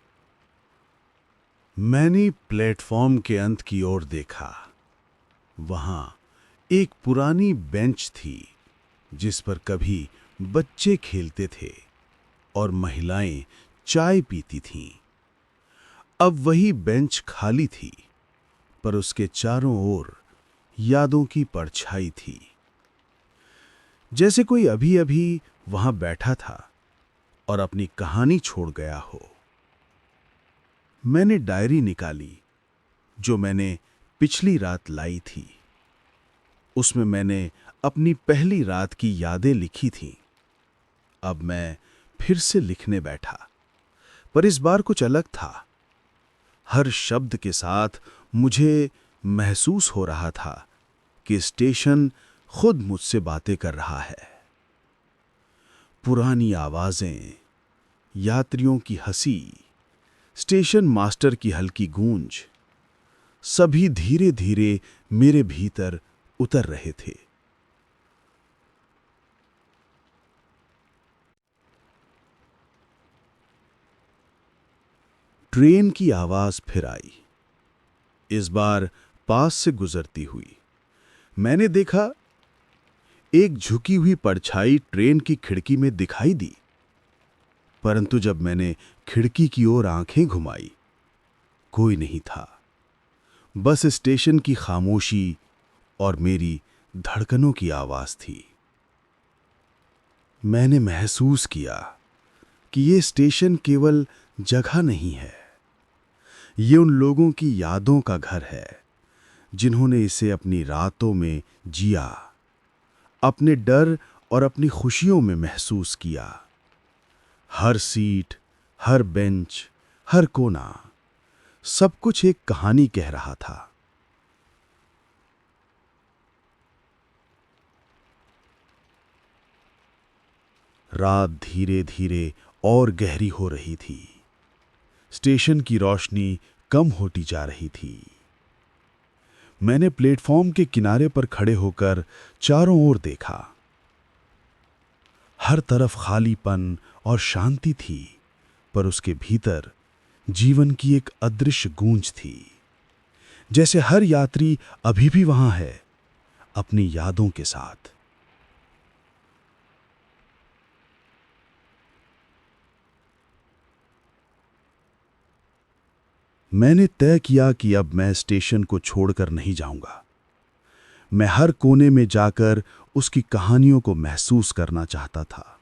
मैंने प्लेटफॉर्म के अंत की ओर देखा। वहां एक पुरानी बेंच थी जिस पर कभी बच्चे खेलते थे और महिलाएं चाय पीती थीं। अब वही बेंच खाली थी, पर उसके चारों ओर यादों की परछाई थी, जैसे कोई अभी-अभी वहां बैठा था और अपनी कहानी छोड़ गया हो। मैंने डायरी निकाली जो मैंने पिछली रात लाई थी। उसमें मैंने अपनी पहली रात की यादें लिखी थीं। अब मैं फिर से लिखने बैठा, पर इस बार कुछ अलग था। हर शब्द के साथ मुझे महसूस हो रहा था कि स्टेशन खुद मुझसे बातें कर रहा है। पुरानी आवाजें, यात्रियों की हंसी, स्टेशन मास्टर की हल्की गूंज, सभी धीरे धीरे मेरे भीतर उतर रहे थे। ट्रेन की आवाज फिर आई, इस बार पास से गुजरती हुई। मैंने देखा एक झुकी हुई परछाई ट्रेन की खिड़की में दिखाई दी, परंतु जब मैंने खिड़की की ओर आंखें घुमाई, कोई नहीं था। बस स्टेशन की खामोशी और मेरी धड़कनों की आवाज थी। मैंने महसूस किया कि ये स्टेशन केवल जगह नहीं है, ये उन लोगों की यादों का घर है जिन्होंने इसे अपनी रातों में जिया, अपने डर और अपनी खुशियों में महसूस किया। हर सीट, हर बेंच, हर कोना, सब कुछ एक कहानी कह रहा था। रात धीरे धीरे और गहरी हो रही थी। स्टेशन की रोशनी कम होती जा रही थी। मैंने प्लेटफॉर्म के किनारे पर खड़े होकर चारों ओर देखा। हर तरफ खालीपन और शांति थी, पर उसके भीतर जीवन की एक अदृश्य गूंज थी, जैसे हर यात्री अभी भी वहां है, अपनी यादों के साथ। मैंने तय किया कि अब मैं स्टेशन को छोड़कर नहीं जाऊंगा। मैं हर कोने में जाकर उसकी कहानियों को महसूस करना चाहता था।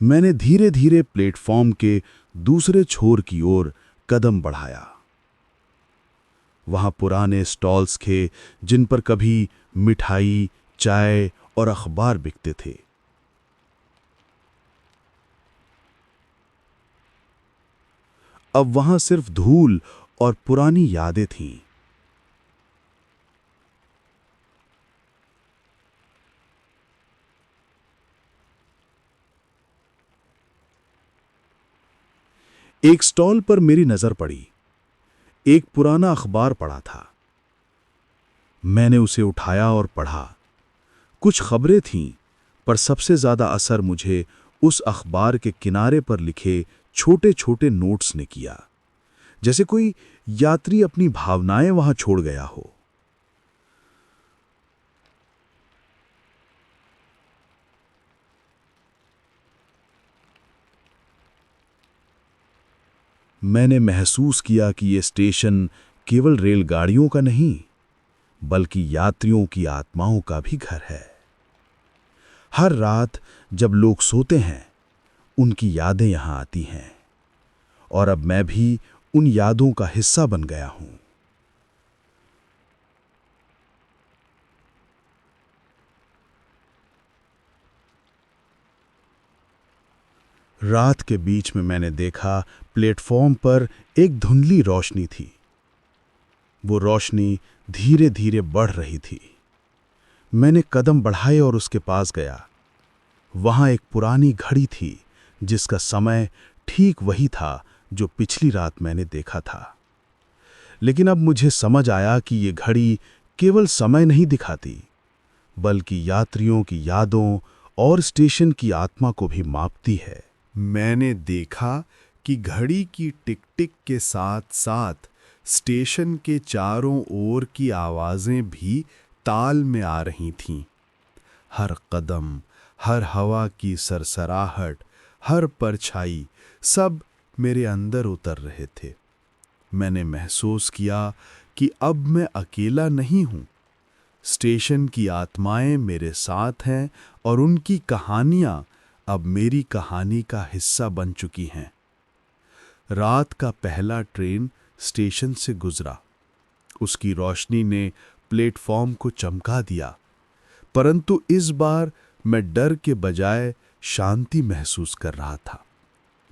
मैंने धीरे धीरे प्लेटफॉर्म के दूसरे छोर की ओर कदम बढ़ाया। वहां पुराने स्टॉल्स थे जिन पर कभी मिठाई, चाय और अखबार बिकते थे। अब वहां सिर्फ धूल और पुरानी यादें थीं। एक स्टॉल पर मेरी नजर पड़ी। एक पुराना अखबार पड़ा था। मैंने उसे उठाया और पढ़ा। कुछ खबरें थीं, पर सबसे ज्यादा असर मुझे उस अखबार के किनारे पर लिखे छोटे-छोटे नोट्स ने किया, जैसे कोई यात्री अपनी भावनाएं वहां छोड़ गया हो। मैंने महसूस किया कि यह स्टेशन केवल रेलगाड़ियों का नहीं, बल्कि यात्रियों की आत्माओं का भी घर है। हर रात जब लोग सोते हैं, उनकी यादें यहां आती हैं, और अब मैं भी उन यादों का हिस्सा बन गया हूं। रात के बीच में मैंने देखा प्लेटफॉर्म पर एक धुंधली रोशनी थी। वो रोशनी धीरे धीरे बढ़ रही थी। मैंने कदम बढ़ाए और उसके पास गया। वहां एक पुरानी घड़ी थी जिसका समय ठीक वही था जो पिछली रात मैंने देखा था। लेकिन अब मुझे समझ आया कि ये घड़ी केवल समय नहीं दिखाती, बल्कि यात्रियों की यादों और स्टेशन की आत्मा को भी मापती है। मैंने देखा कि घड़ी की टिक टिक के साथ साथ स्टेशन के चारों ओर की आवाज़ें भी ताल में आ रही थीं। हर कदम, हर हवा की सरसराहट, हर परछाई, सब मेरे अंदर उतर रहे थे। मैंने महसूस किया कि अब मैं अकेला नहीं हूँ। स्टेशन की आत्माएं मेरे साथ हैं और उनकी कहानियां अब मेरी कहानी का हिस्सा बन चुकी हैं। रात का पहला ट्रेन स्टेशन से गुजरा। उसकी रोशनी ने प्लेटफॉर्म को चमका दिया, परंतु इस बार मैं डर के बजाय शांति महसूस कर रहा था।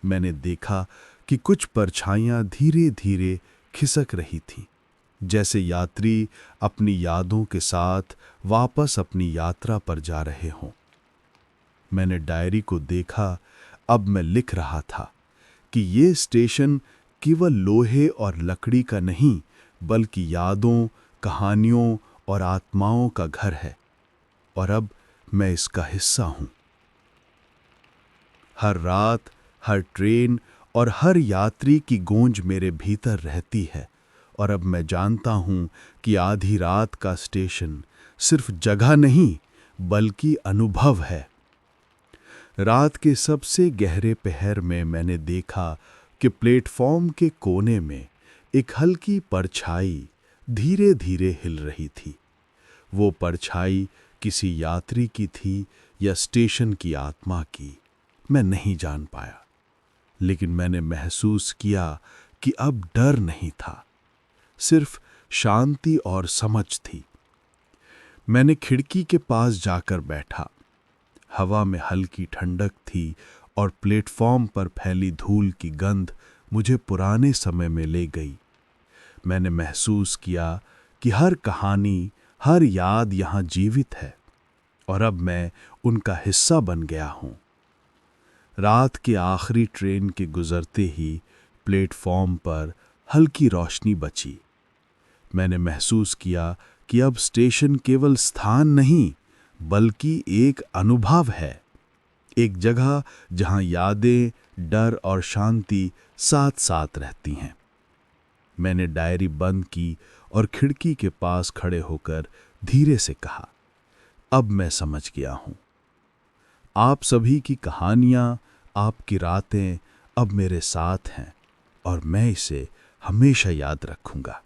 मैंने देखा कि कुछ परछाइयां धीरे धीरे खिसक रही थीं, जैसे यात्री अपनी यादों के साथ वापस अपनी यात्रा पर जा रहे हों। मैंने डायरी को देखा। अब मैं लिख रहा था कि ये स्टेशन केवल लोहे और लकड़ी का नहीं, बल्कि यादों, कहानियों और आत्माओं का घर है, और अब मैं इसका हिस्सा हूं। हर रात, हर ट्रेन और हर यात्री की गूंज मेरे भीतर रहती है, और अब मैं जानता हूं कि आधी रात का स्टेशन सिर्फ जगह नहीं, बल्कि अनुभव है। रात के सबसे गहरे पहर में मैंने देखा कि प्लेटफॉर्म के कोने में एक हल्की परछाई धीरे धीरे हिल रही थी। वो परछाई किसी यात्री की थी या स्टेशन की आत्मा की, मैं नहीं जान पाया, लेकिन मैंने महसूस किया कि अब डर नहीं था, सिर्फ शांति और समझ थी। मैंने खिड़की के पास जाकर बैठा। हवा में हल्की ठंडक थी और प्लेटफॉर्म पर फैली धूल की गंध मुझे पुराने समय में ले गई। मैंने महसूस किया कि हर कहानी, हर याद यहाँ जीवित है, और अब मैं उनका हिस्सा बन गया हूँ। रात के आखिरी ट्रेन के गुजरते ही प्लेटफॉर्म पर हल्की रोशनी बची। मैंने महसूस किया कि अब स्टेशन केवल स्थान नहीं, बल्कि एक अनुभव है, एक जगह जहां यादें, डर और शांति साथ साथ रहती हैं। मैंने डायरी बंद की और खिड़की के पास खड़े होकर धीरे से कहा, अब मैं समझ गया हूं। आप सभी की कहानियां, आपकी रातें अब मेरे साथ हैं, और मैं इसे हमेशा याद रखूंगा।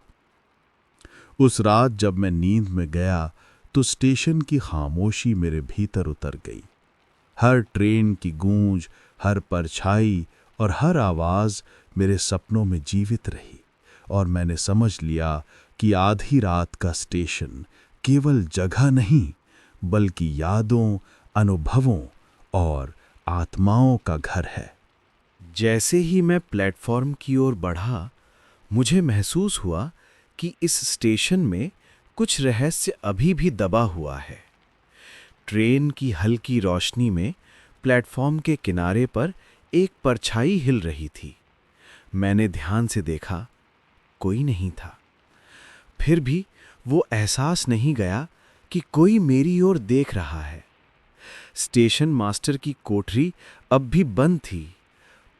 उस रात जब मैं नींद में गया तो स्टेशन की खामोशी मेरे भीतर उतर गई। हर ट्रेन की गूंज, हर परछाई और हर आवाज मेरे सपनों में जीवित रही, और मैंने समझ लिया कि आधी रात का स्टेशन केवल जगह नहीं, बल्कि यादों, अनुभवों और आत्माओं का घर है। जैसे ही मैं प्लेटफॉर्म की ओर बढ़ा, मुझे महसूस हुआ कि इस स्टेशन में कुछ रहस्य अभी भी दबा हुआ है। ट्रेन की हल्की रोशनी में प्लेटफॉर्म के किनारे पर एक परछाई हिल रही थी। मैंने ध्यान से देखा, कोई नहीं था। फिर भी वो एहसास नहीं गया कि कोई मेरी ओर देख रहा है। स्टेशन मास्टर की कोठरी अब भी बंद थी,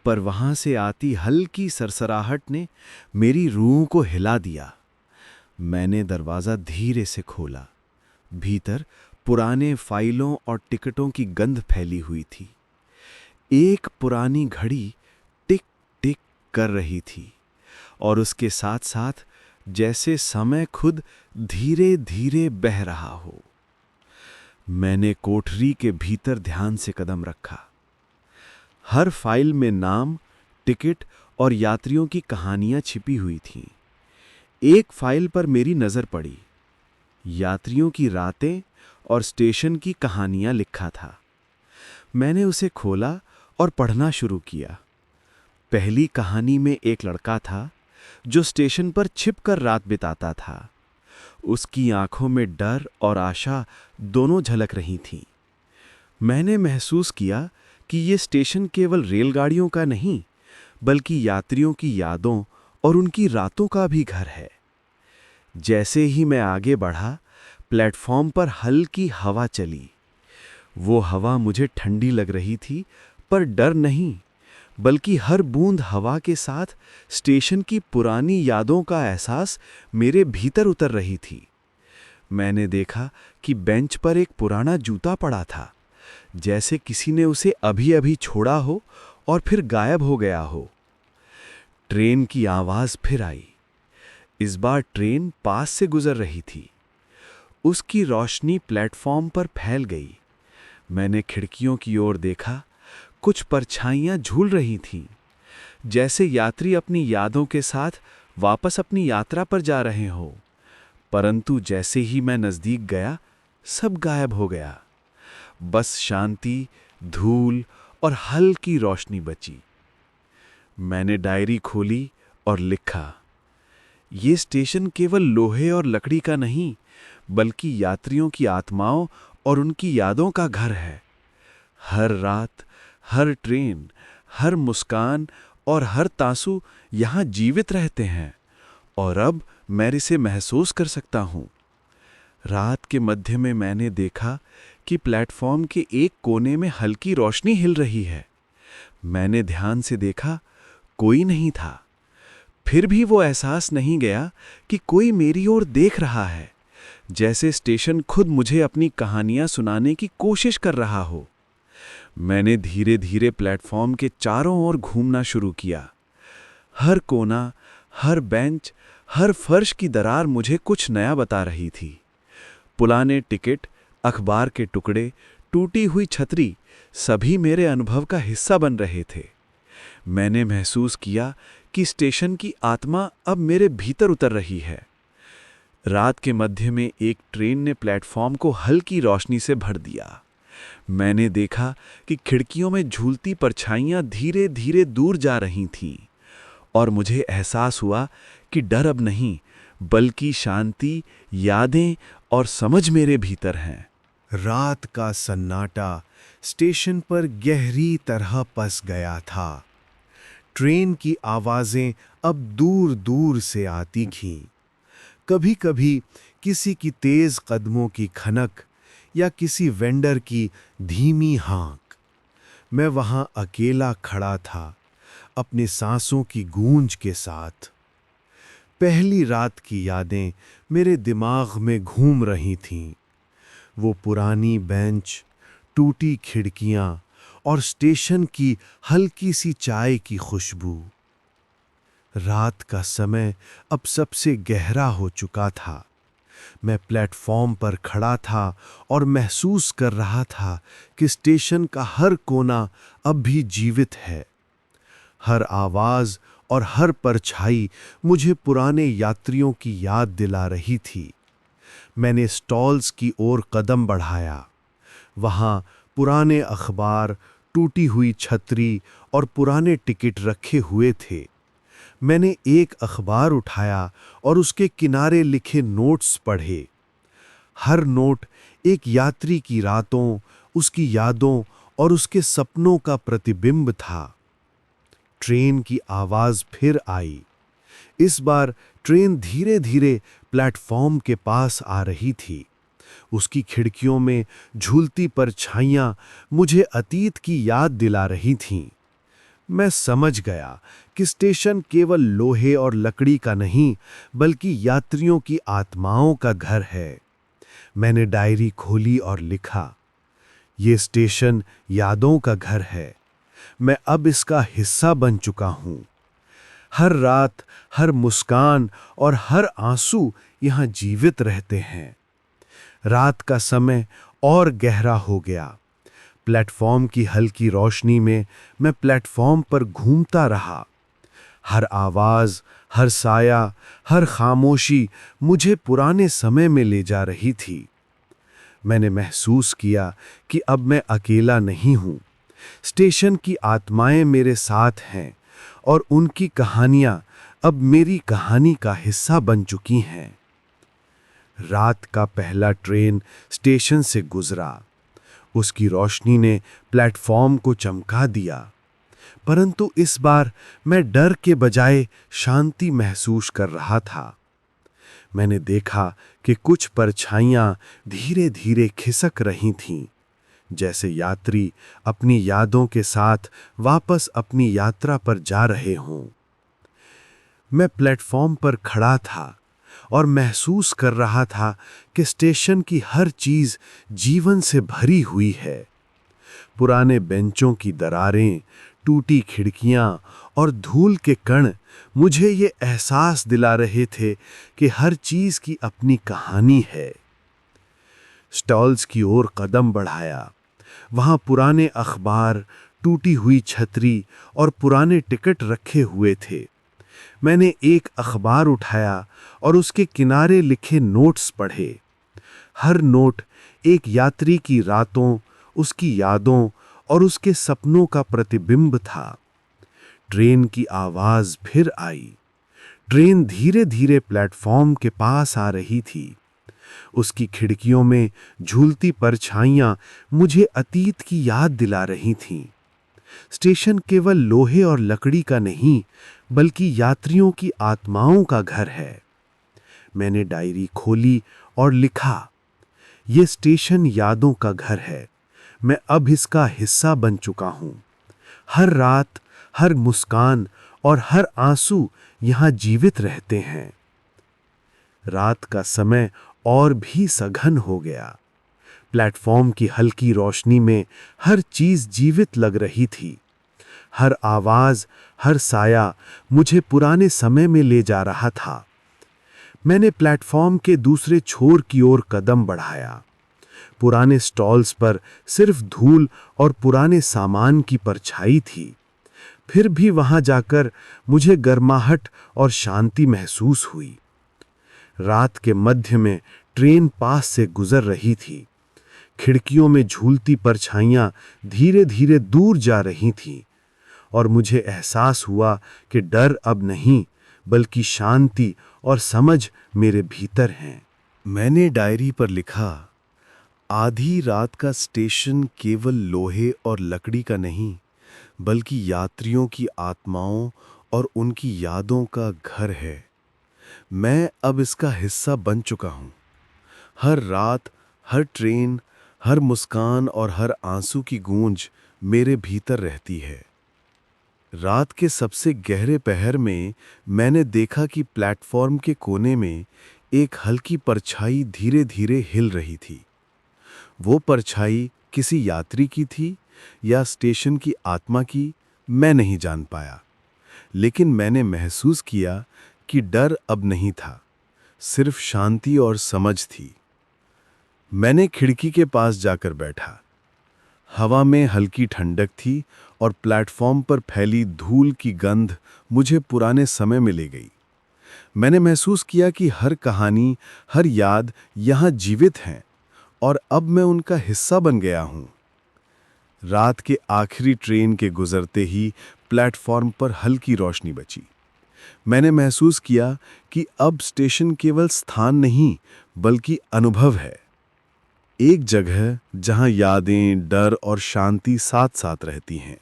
पर वहां से आती हल्की सरसराहट ने मेरी रूह को हिला दिया। मैंने दरवाज़ा धीरे से खोला। भीतर पुराने फाइलों और टिकटों की गंध फैली हुई थी। एक पुरानी घड़ी टिक टिक कर रही थी, और उसके साथ साथ जैसे समय खुद धीरे धीरे बह रहा हो। मैंने कोठरी के भीतर ध्यान से कदम रखा। हर फाइल में नाम, टिकट और यात्रियों की कहानियां छिपी हुई थीं। एक फाइल पर मेरी नजर पड़ी। यात्रियों की रातें और स्टेशन की कहानियां लिखा था। मैंने उसे खोला और पढ़ना शुरू किया। पहली कहानी में एक लड़का था जो स्टेशन पर छिपकर रात बिताता था। उसकी आंखों में डर और आशा दोनों झलक रही थीं। मैंने महसूस किया कि ये स्टेशन केवल रेलगाड़ियों का नहीं, बल्कि यात्रियों की यादों और उनकी रातों का भी घर है। जैसे ही मैं आगे बढ़ा, प्लेटफॉर्म पर हल्की हवा चली। वो हवा मुझे ठंडी लग रही थी, पर डर नहीं, बल्कि हर बूंद हवा के साथ स्टेशन की पुरानी यादों का एहसास मेरे भीतर उतर रही थी। मैंने देखा कि बेंच पर एक पुराना जूता पड़ा था, जैसे किसी ने उसे अभी-अभी छोड़ा हो और फिर गायब हो गया हो। ट्रेन की आवाज़ फिर आई। इस बार ट्रेन पास से गुजर रही थी। उसकी रोशनी प्लेटफॉर्म पर फैल गई। मैंने खिड़कियों की ओर देखा। कुछ परछाइयां झूल रही थीं, जैसे यात्री अपनी यादों के साथ वापस अपनी यात्रा पर जा रहे हों। परंतु जैसे ही मैं नज़दीक गया, सब गायब हो गया। बस शांति, धूल और हल्की रोशनी बची। मैंने डायरी खोली और लिखा, ये स्टेशन केवल लोहे और लकड़ी का नहीं, बल्कि यात्रियों की आत्माओं और उनकी यादों का घर है। हर रात, हर ट्रेन, हर मुस्कान और हर तासू यहाँ जीवित रहते हैं, और अब मैं इसे महसूस कर सकता हूँ। रात के मध्य में मैंने देखा कि प्लेटफॉर्म के एक कोने में हल्की रोशनी हिल रही है। मैंने ध्यान से देखा, कोई नहीं था। फिर भी वो एहसास नहीं गया कि कोई मेरी ओर देख रहा है, जैसे स्टेशन खुद मुझे अपनी कहानियां सुनाने की कोशिश कर रहा हो। मैंने धीरे धीरे प्लेटफॉर्म के चारों ओर घूमना शुरू किया। हर कोना, हर बेंच, हर फर्श की दरार मुझे कुछ नया बता रही थी। पुराने टिकट, अखबार के टुकड़े, टूटी हुई छतरी, सभी मेरे अनुभव का हिस्सा बन रहे थे। मैंने महसूस किया कि स्टेशन की आत्मा अब मेरे भीतर उतर रही है। रात के मध्य में एक ट्रेन ने प्लेटफॉर्म को हल्की रोशनी से भर दिया। मैंने देखा कि खिड़कियों में झूलती परछाइयां धीरे धीरे दूर जा रही थीं, और मुझे एहसास हुआ कि डर अब नहीं, बल्कि शांति, यादें और समझ मेरे भीतर हैं। रात का सन्नाटा स्टेशन पर गहरी तरह पस गया था। ट्रेन की आवाज़ें अब दूर दूर से आती थीं। कभी-कभी किसी की तेज कदमों की खनक या किसी वेंडर की धीमी हाँक। मैं वहां अकेला खड़ा था, अपने सांसों की गूंज के साथ। पहली रात की यादें मेरे दिमाग में घूम रही थीं। वो पुरानी बेंच, टूटी खिड़कियां और स्टेशन की हल्की सी चाय की खुशबू। रात का समय अब सबसे गहरा हो चुका था। मैं प्लेटफॉर्म पर खड़ा था और महसूस कर रहा था कि स्टेशन का हर कोना अब भी जीवित है। हर आवाज़ और हर परछाई मुझे पुराने यात्रियों की याद दिला रही थी। मैंने स्टॉल्स की ओर कदम बढ़ाया। वहाँ पुराने अखबार, टूटी हुई छतरी और पुराने टिकट रखे हुए थे। मैंने एक अखबार उठाया और उसके किनारे लिखे नोट्स पढ़े। हर नोट एक यात्री की रातों, उसकी यादों और उसके सपनों का प्रतिबिंब था। ट्रेन की आवाज़ फिर आई। इस बार ट्रेन धीरे धीरे प्लेटफॉर्म के पास आ रही थी। उसकी खिड़कियों में झूलती परछाइयां मुझे अतीत की याद दिला रही थीं। मैं समझ गया कि स्टेशन केवल लोहे और लकड़ी का नहीं, बल्कि यात्रियों की आत्माओं का घर है। मैंने डायरी खोली और लिखा, ये स्टेशन यादों का घर है। मैं अब इसका हिस्सा बन चुका हूँ। हर रात, हर मुस्कान और हर आंसू यहाँ जीवित रहते हैं। रात का समय और गहरा हो गया। प्लेटफॉर्म की हल्की रोशनी में मैं प्लेटफॉर्म पर घूमता रहा। हर आवाज़, हर साया, हर खामोशी मुझे पुराने समय में ले जा रही थी। मैंने महसूस किया कि अब मैं अकेला नहीं हूँ। स्टेशन की आत्माएं मेरे साथ हैं और उनकी कहानियां अब मेरी कहानी का हिस्सा बन चुकी हैं। रात का पहला ट्रेन स्टेशन से गुजरा। उसकी रोशनी ने प्लेटफॉर्म को चमका दिया, परंतु इस बार मैं डर के बजाय शांति महसूस कर रहा था। मैंने देखा कि कुछ परछाइयां धीरे धीरे खिसक रही थीं, जैसे यात्री अपनी यादों के साथ वापस अपनी यात्रा पर जा रहे हों। मैं प्लेटफॉर्म पर खड़ा था और महसूस कर रहा था कि स्टेशन की हर चीज जीवन से भरी हुई है। पुराने बेंचों की दरारें, टूटी खिड़कियां और धूल के कण मुझे ये एहसास दिला रहे थे कि हर चीज की अपनी कहानी है। स्टॉल्स की ओर कदम बढ़ाया। वहां पुराने अखबार, टूटी हुई छतरी और पुराने टिकट रखे हुए थे। मैंने एक अखबार उठाया और उसके किनारे लिखे नोट्स पढ़े। हर नोट एक यात्री की रातों, उसकी यादों और उसके सपनों का प्रतिबिंब था। ट्रेन की आवाज फिर आई। ट्रेन धीरे धीरे प्लेटफॉर्म के पास आ रही थी। उसकी खिड़कियों में झूलती परछाइयां मुझे अतीत की याद दिला रही थीं। स्टेशन केवल लोहे और लकड़ी का नहीं, बल्कि यात्रियों की आत्माओं का घर है। मैंने डायरी खोली और लिखा, ये स्टेशन यादों का घर है। मैं अब इसका हिस्सा बन चुका हूं। हर रात, हर मुस्कान और हर आंसू यहां जीवित रहते हैं। रात का समय और भी सघन हो गया। प्लेटफॉर्म की हल्की रोशनी में हर चीज जीवित लग रही थी। हर आवाज, हर साया मुझे पुराने समय में ले जा रहा था। मैंने प्लेटफॉर्म के दूसरे छोर की ओर कदम बढ़ाया। पुराने स्टॉल्स पर सिर्फ धूल और पुराने सामान की परछाई थी। फिर भी वहां जाकर मुझे गर्माहट और शांति महसूस हुई। रात के मध्य में ट्रेन पास से गुजर रही थी। खिड़कियों में झूलती परछाइयां धीरे धीरे दूर जा रही थीं और मुझे एहसास हुआ कि डर अब नहीं, बल्कि शांति और समझ मेरे भीतर हैं। मैंने डायरी पर लिखा, आधी रात का स्टेशन केवल लोहे और लकड़ी का नहीं, बल्कि यात्रियों की आत्माओं और उनकी यादों का घर है। मैं अब इसका हिस्सा बन चुका हूं। हर रात, हर ट्रेन, हर मुस्कान और हर आंसू की गूंज मेरे भीतर रहती है। रात के सबसे गहरे पहर में मैंने देखा कि प्लेटफॉर्म के कोने में एक हल्की परछाई धीरे धीरे हिल रही थी। वो परछाई किसी यात्री की थी या स्टेशन की आत्मा की, मैं नहीं जान पाया। लेकिन मैंने महसूस किया कि डर अब नहीं था, सिर्फ शांति और समझ थी। मैंने खिड़की के पास जाकर बैठा। हवा में हल्की ठंडक थी और प्लेटफॉर्म पर फैली धूल की गंध मुझे पुराने समय में ले गई। मैंने महसूस किया कि हर कहानी, हर याद यहाँ जीवित हैं और अब मैं उनका हिस्सा बन गया हूँ। रात के आखिरी ट्रेन के गुजरते ही प्लेटफॉर्म पर हल्की रोशनी बची। मैंने महसूस किया कि अब स्टेशन केवल स्थान नहीं, बल्कि अनुभव है। एक जगह जहां यादें, डर और शांति साथ साथ रहती हैं।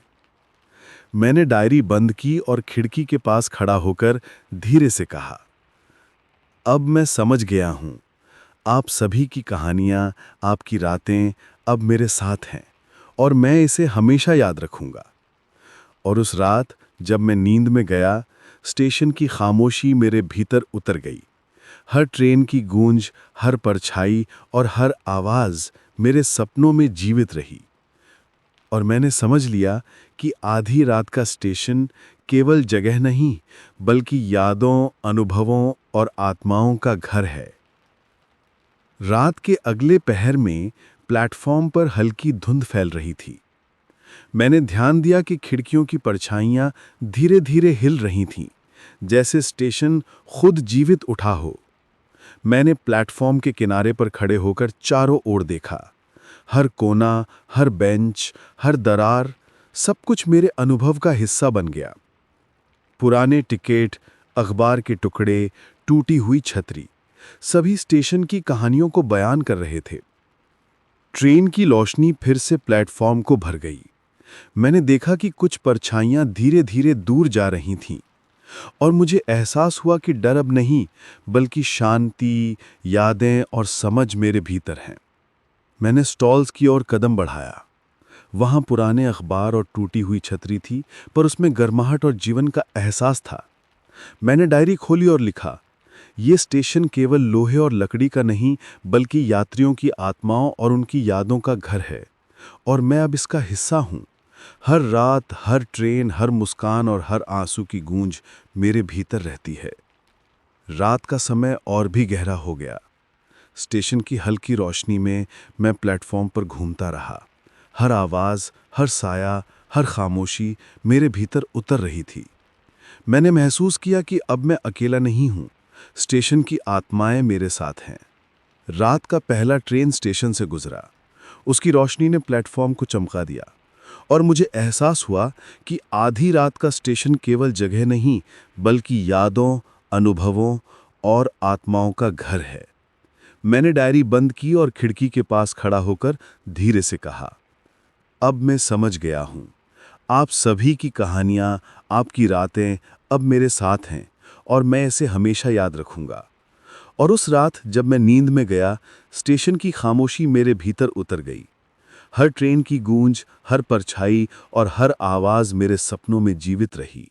मैंने डायरी बंद की और खिड़की के पास खड़ा होकर धीरे से कहा, अब मैं समझ गया हूं। आप सभी की कहानियां, आपकी रातें अब मेरे साथ हैं और मैं इसे हमेशा याद रखूंगा। और उस रात जब मैं नींद में गया, स्टेशन की खामोशी मेरे भीतर उतर गई। हर ट्रेन की गूंज, हर परछाई और हर आवाज मेरे सपनों में जीवित रही। और मैंने समझ लिया कि आधी रात का स्टेशन केवल जगह नहीं, बल्कि यादों, अनुभवों और आत्माओं का घर है। रात के अगले पहर में प्लेटफॉर्म पर हल्की धुंध फैल रही थी। मैंने ध्यान दिया कि खिड़कियों की परछाइयां धीरे धीरे हिल रही थीं, जैसे स्टेशन खुद जीवित उठा हो। मैंने प्लेटफॉर्म के किनारे पर खड़े होकर चारों ओर देखा। हर कोना, हर बेंच, हर दरार, सब कुछ मेरे अनुभव का हिस्सा बन गया। पुराने टिकट, अखबार के टुकड़े, टूटी हुई छतरी, सभी स्टेशन की कहानियों को बयान कर रहे थे। ट्रेन की रोशनी फिर से प्लेटफॉर्म को भर गई। मैंने देखा कि कुछ परछाइयां धीरे धीरे दूर जा रही थीं और मुझे एहसास हुआ कि डर अब नहीं, बल्कि शांति, यादें और समझ मेरे भीतर हैं। मैंने स्टॉल्स की ओर कदम बढ़ाया। वहां पुराने अखबार और टूटी हुई छतरी थी, पर उसमें गर्माहट और जीवन का एहसास था। मैंने डायरी खोली और लिखा, ये स्टेशन केवल लोहे और लकड़ी का नहीं, बल्कि यात्रियों की आत्माओं और उनकी यादों का घर है, और मैं अब इसका हिस्सा हूं। हर रात, हर ट्रेन, हर मुस्कान और हर आंसू की गूंज मेरे भीतर रहती है। रात का समय और भी गहरा हो गया। स्टेशन की हल्की रोशनी में मैं प्लेटफॉर्म पर घूमता रहा। हर आवाज़, हर साया, हर खामोशी मेरे भीतर उतर रही थी। मैंने महसूस किया कि अब मैं अकेला नहीं हूँ। स्टेशन की आत्माएं मेरे साथ हैं। रात का पहला ट्रेन स्टेशन से गुजरा। उसकी रोशनी ने प्लेटफॉर्म को चमका दिया, और मुझे एहसास हुआ कि आधी रात का स्टेशन केवल जगह नहीं, बल्कि यादों, अनुभवों और आत्माओं का घर है। मैंने डायरी बंद की और खिड़की के पास खड़ा होकर धीरे से कहा, अब मैं समझ गया हूँ। आप सभी की कहानियाँ, आपकी रातें अब मेरे साथ हैं, और मैं इसे हमेशा याद रखूंगा। और उस रात जब मैं नींद में गया, स्टेशन की खामोशी मेरे भीतर उतर गई। हर ट्रेन की गूंज, हर परछाई और हर आवाज़ मेरे सपनों में जीवित रही।